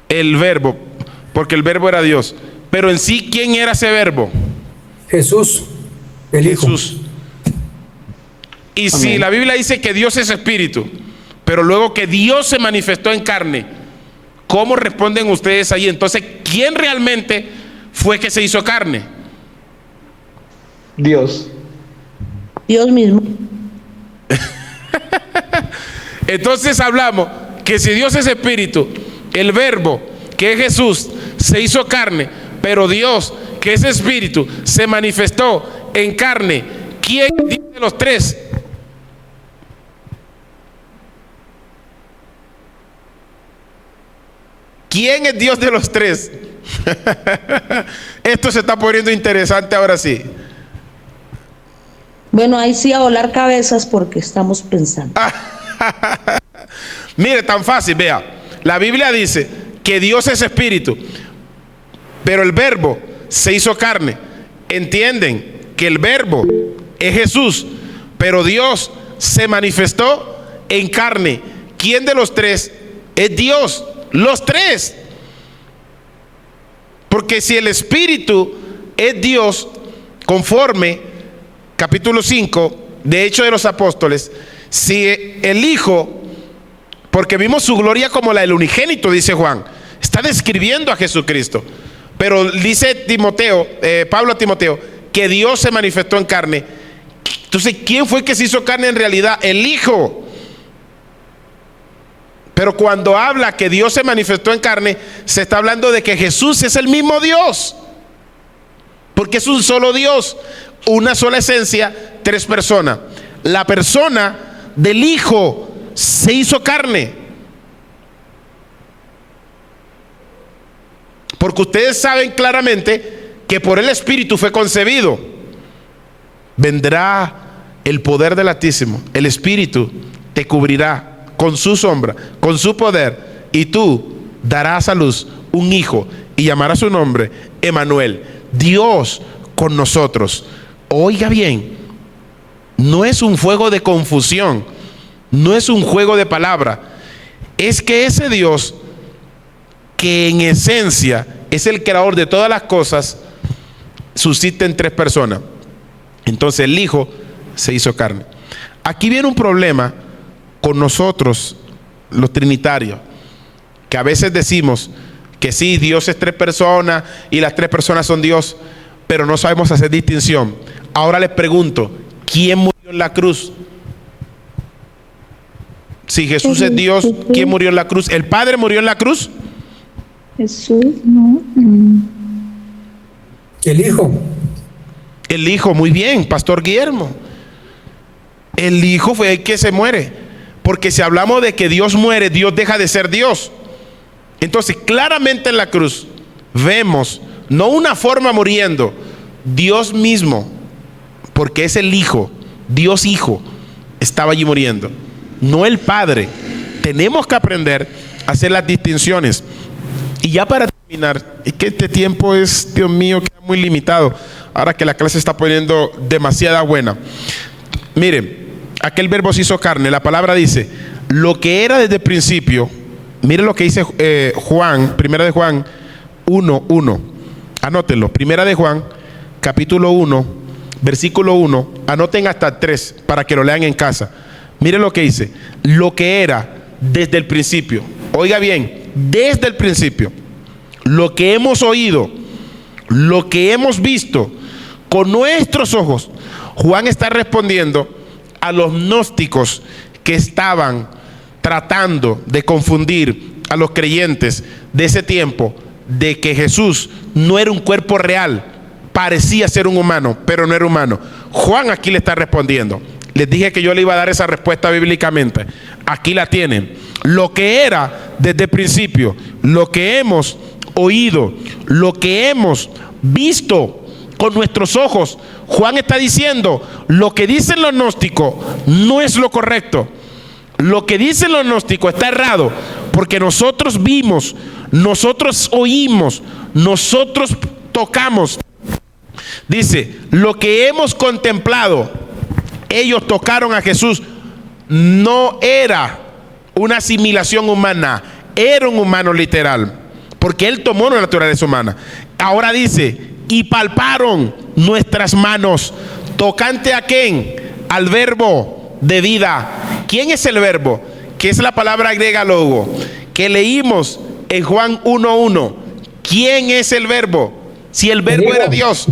El Verbo, porque el Verbo era Dios. Pero en sí, ¿quién era ese Verbo? Jesús, el Hijo. Jesús. Y si Amén. la Biblia dice que Dios es espíritu, pero luego que Dios se manifestó en carne, ¿cómo responden ustedes ahí? Entonces, ¿quién realmente fue que se hizo carne? Dios. Dios mismo. Entonces hablamos que si Dios es espíritu, el verbo que es Jesús se hizo carne, pero Dios que es espíritu se manifestó en carne. ¿Quién de los tres? ¿Quién es Dios de los tres? Esto se está poniendo interesante ahora sí. Bueno, ahí sí a volar cabezas porque estamos pensando. Mire, tan fácil, vea. La Biblia dice que Dios es espíritu, pero el verbo se hizo carne. Entienden que el verbo es Jesús, pero Dios se manifestó en carne. ¿Quién de los tres es Dios? Los tres. Porque si el espíritu es Dios, conforme capítulo 5 de Hechos de los Apóstoles, si el Hijo, porque vimos su gloria como la del unigénito, dice Juan, está describiendo a Jesucristo, pero dice Timoteo, Pablo a Timoteo, que Dios se manifestó en carne. Entonces, ¿quién fue que se hizo carne en realidad? El Hijo. Pero cuando habla que Dios se manifestó en carne, se está hablando de que Jesús es el mismo Dios, porque es un solo Dios, una sola esencia, tres personas. La persona del Hijo se hizo carne, porque ustedes saben claramente que por el Espíritu fue concebido. Vendrá el poder del Altísimo, el Espíritu te cubrirá con su sombra, con su poder, y tú darás a luz un hijo y llamarás su nombre Emmanuel, Dios con nosotros. Oiga bien, no es un juego de confusión, no es un juego de palabra, es que ese Dios que en esencia es el creador de todas las cosas, subsiste en tres personas. Entonces el Hijo se hizo carne. Aquí viene un problema con nosotros, los trinitarios, que a veces decimos que sí, Dios es tres personas y las tres personas son Dios, pero no sabemos hacer distinción. Ahora les pregunto, ¿quién murió en la cruz? Si Jesús es Dios, ¿quién murió en la cruz? ¿El Padre murió en la cruz? Jesús, no. El Hijo. El Hijo, muy bien, Pastor Guillermo. El Hijo fue el que se muere. Porque si hablamos de que Dios muere, Dios deja de ser Dios. Entonces, claramente en la cruz vemos no una forma muriendo, Dios mismo, porque es el Hijo, Dios Hijo, estaba allí muriendo, no el Padre. Tenemos que aprender a hacer las distinciones. Y ya para terminar, es que este tiempo es, Dios mío, queda muy limitado, ahora que la clase está poniendo demasiada buena. Miren, aquel verbo se hizo carne, la palabra dice, lo que era desde el principio. Miren lo que dice Juan, primera de Juan 1:1. Anótenlo, primera de Juan, capítulo 1, versículo 1. Anoten hasta 3 para que lo lean en casa. Miren lo que dice, lo que era desde el principio. Oiga bien, desde el principio, lo que hemos oído, lo que hemos visto con nuestros ojos. Juan está respondiendo a los gnósticos que estaban tratando de confundir a los creyentes de ese tiempo, de que Jesús no era un cuerpo real, parecía ser un humano, pero no era humano. Juan aquí le está respondiendo. Les dije que yo le iba a dar esa respuesta bíblicamente. Aquí la tienen. Lo que era desde el principio, lo que hemos oído, lo que hemos visto con nuestros ojos. Juan está diciendo, lo que dicen los gnósticos no es lo correcto. Lo que dicen los gnósticos está errado, porque nosotros vimos, nosotros oímos, nosotros tocamos. Dice, lo que hemos contemplado, ellos tocaron a Jesús, no era una asimilación humana, era un humano literal, porque él tomó una naturaleza humana. Ahora dice, y palparon nuestras manos. ¿Tocante a quién? Al verbo de vida. ¿Quién es el verbo? Que es la palabra griega logo, que leímos en Juan 1:1. ¿Quién es el verbo? Si el verbo era Dios.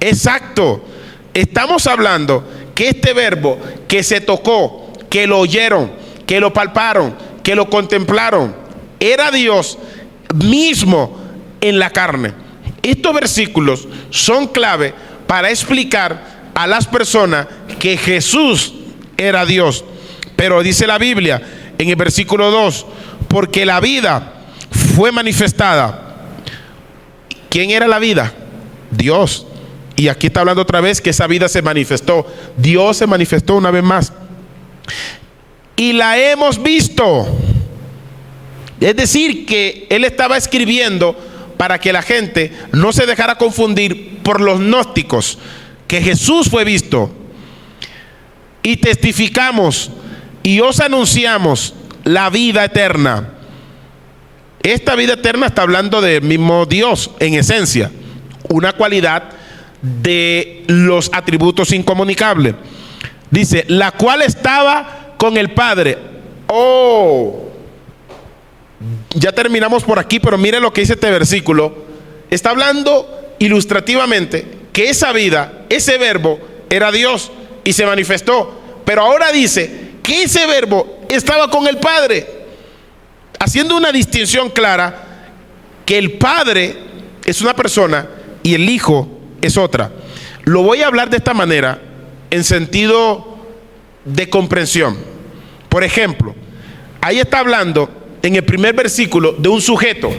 Exacto. Estamos hablando que este verbo que se tocó, que lo oyeron, que lo palparon, que lo contemplaron, era Dios mismo en la carne. Estos versículos son clave para explicar a las personas que Jesús era Dios. Pero dice la Biblia en el versículo 2, porque la vida fue manifestada. ¿Quién era la vida? Dios. Y aquí está hablando otra vez que esa vida se manifestó. Dios se manifestó una vez más. Y la hemos visto. Es decir, que él estaba escribiendo para que la gente no se dejara confundir por los gnósticos, que Jesús fue visto. Y testificamos y os anunciamos la vida eterna. Esta vida eterna está hablando del mismo Dios en esencia, una cualidad de los atributos incomunicables. Dice, la cual estaba con el Padre. Oh, ya terminamos por aquí, pero mire lo que dice este versículo. Está hablando ilustrativamente que esa vida, ese verbo era Dios y se manifestó. Pero ahora dice que ese verbo estaba con el Padre, haciendo una distinción clara, que el Padre es una persona y el Hijo es otra. Lo voy a hablar de esta manera en sentido de comprensión. Por ejemplo, ahí está hablando en el primer versículo de un sujeto.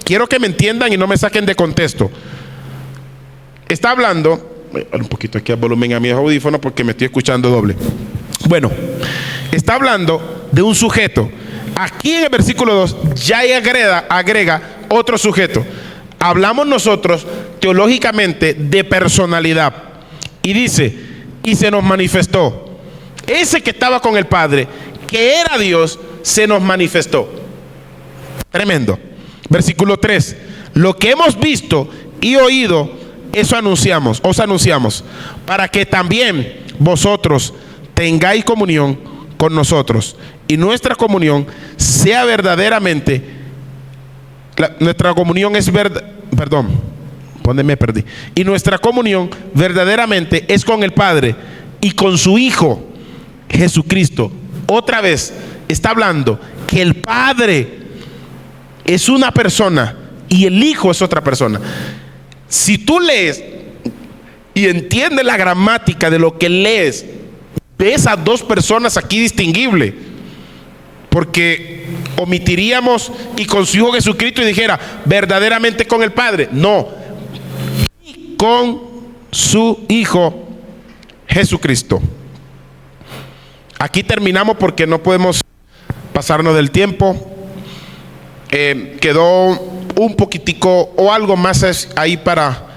Quiero que me entiendan y no me saquen de contexto. Está hablando, un poquito aquí el volumen a mis audífonos porque me estoy escuchando doble. Bueno, está hablando de un sujeto. Aquí en el versículo 2 ya agrega otro sujeto. Hablamos nosotros teológicamente de personalidad. Y dice, y se nos manifestó. Ese que estaba con el Padre, que era Dios, se nos manifestó. Tremendo. Versículo 3. Lo que hemos visto y oído, eso anunciamos, os anunciamos, para que también vosotros tengáis comunión con nosotros. Y nuestra comunión sea verdaderamente, nuestra comunión es y nuestra comunión verdaderamente es con el Padre y con su Hijo Jesucristo. Otra vez está hablando que el Padre es una persona y el Hijo es otra persona. Si tú lees y entiendes la gramática de lo que lees, ves a dos personas aquí distinguibles, porque omitiríamos y con su Hijo Jesucristo y dijera verdaderamente con el Padre. No, con su Hijo Jesucristo. Aquí terminamos porque no podemos pasarnos del tiempo. Quedó un poquitico o algo más ahí para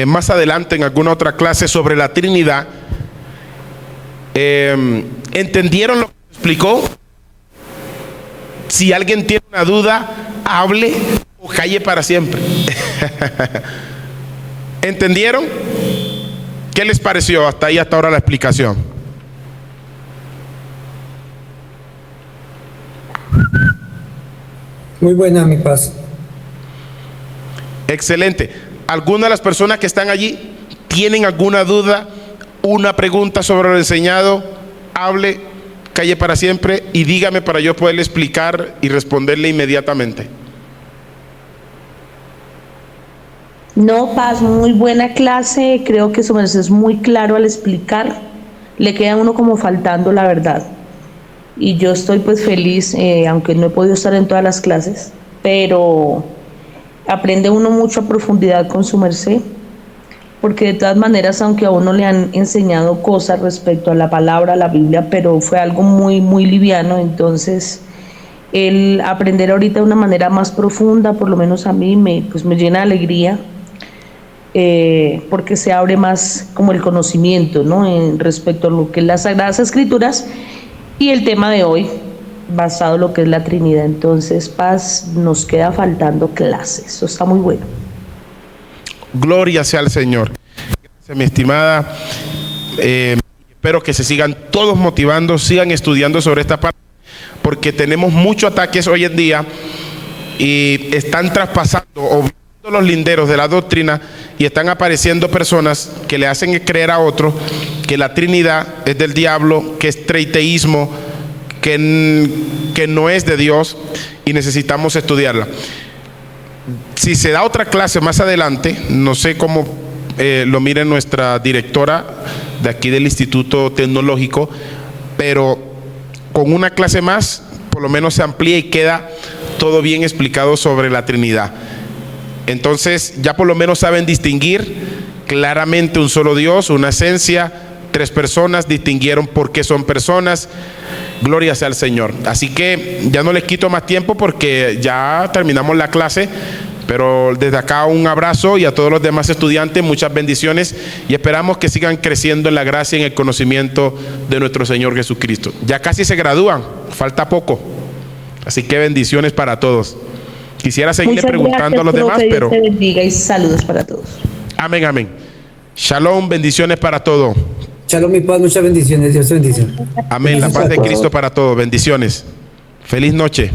más adelante en alguna otra clase sobre la Trinidad. ¿Entendieron lo que explicó? Si alguien tiene una duda, hable o calle para siempre. ¿Entendieron? ¿Qué les pareció hasta ahí, hasta ahora la explicación? Muy buena, mi paz. Excelente. ¿Alguna de las personas que están allí tienen alguna duda, una pregunta sobre lo enseñado? Hable, calle para siempre y dígame para yo poderle explicar y responderle inmediatamente. No, Paz, muy buena clase. Creo que su merced es muy claro al explicar. Le queda a uno como faltando la verdad. Y yo estoy pues feliz, aunque no he podido estar en todas las clases, pero aprende uno mucho a profundidad con su merced, porque de todas maneras, aunque a uno le han enseñado cosas respecto a la palabra, a la Biblia, pero fue algo muy, muy liviano. Entonces, el aprender ahorita de una manera más profunda, por lo menos a mí, me llena de alegría, porque se abre más como el conocimiento, ¿no? Respecto a lo que es las Sagradas Escrituras y el tema de hoy, basado en lo que es la Trinidad. Entonces, Paz, nos queda faltando clases. Eso está muy bueno. Gloria sea al Señor. Mi estimada, espero que se sigan todos motivando, sigan estudiando sobre esta parte, porque tenemos muchos ataques hoy en día y están traspasando o viendo los linderos de la doctrina y están apareciendo personas que le hacen creer a otros que la Trinidad es del diablo, que es triteísmo, que no es de Dios, y necesitamos estudiarla. Si se da otra clase más adelante, no sé cómo lo mire nuestra directora de aquí del Instituto Tecnológico, pero con una clase más por lo menos se amplía y queda todo bien explicado sobre la Trinidad. Entonces ya por lo menos saben distinguir claramente un solo Dios, una esencia, tres personas, distinguieron por qué son personas. Gloria sea al Señor. Así que ya no les quito más tiempo porque ya terminamos la clase, pero desde acá un abrazo, y a todos los demás estudiantes muchas bendiciones, y esperamos que sigan creciendo en la gracia y en el conocimiento de nuestro Señor Jesucristo. Ya casi se gradúan, falta poco, así que bendiciones para todos. Quisiera seguirle preguntando a los demás, pero Dios te bendiga y saludos para todos. amén, amén. Shalom, bendiciones para todos. Shalom, mi paz, muchas bendiciones. Dios te bendice. Amén, la paz de Cristo para todos. Bendiciones. Feliz noche.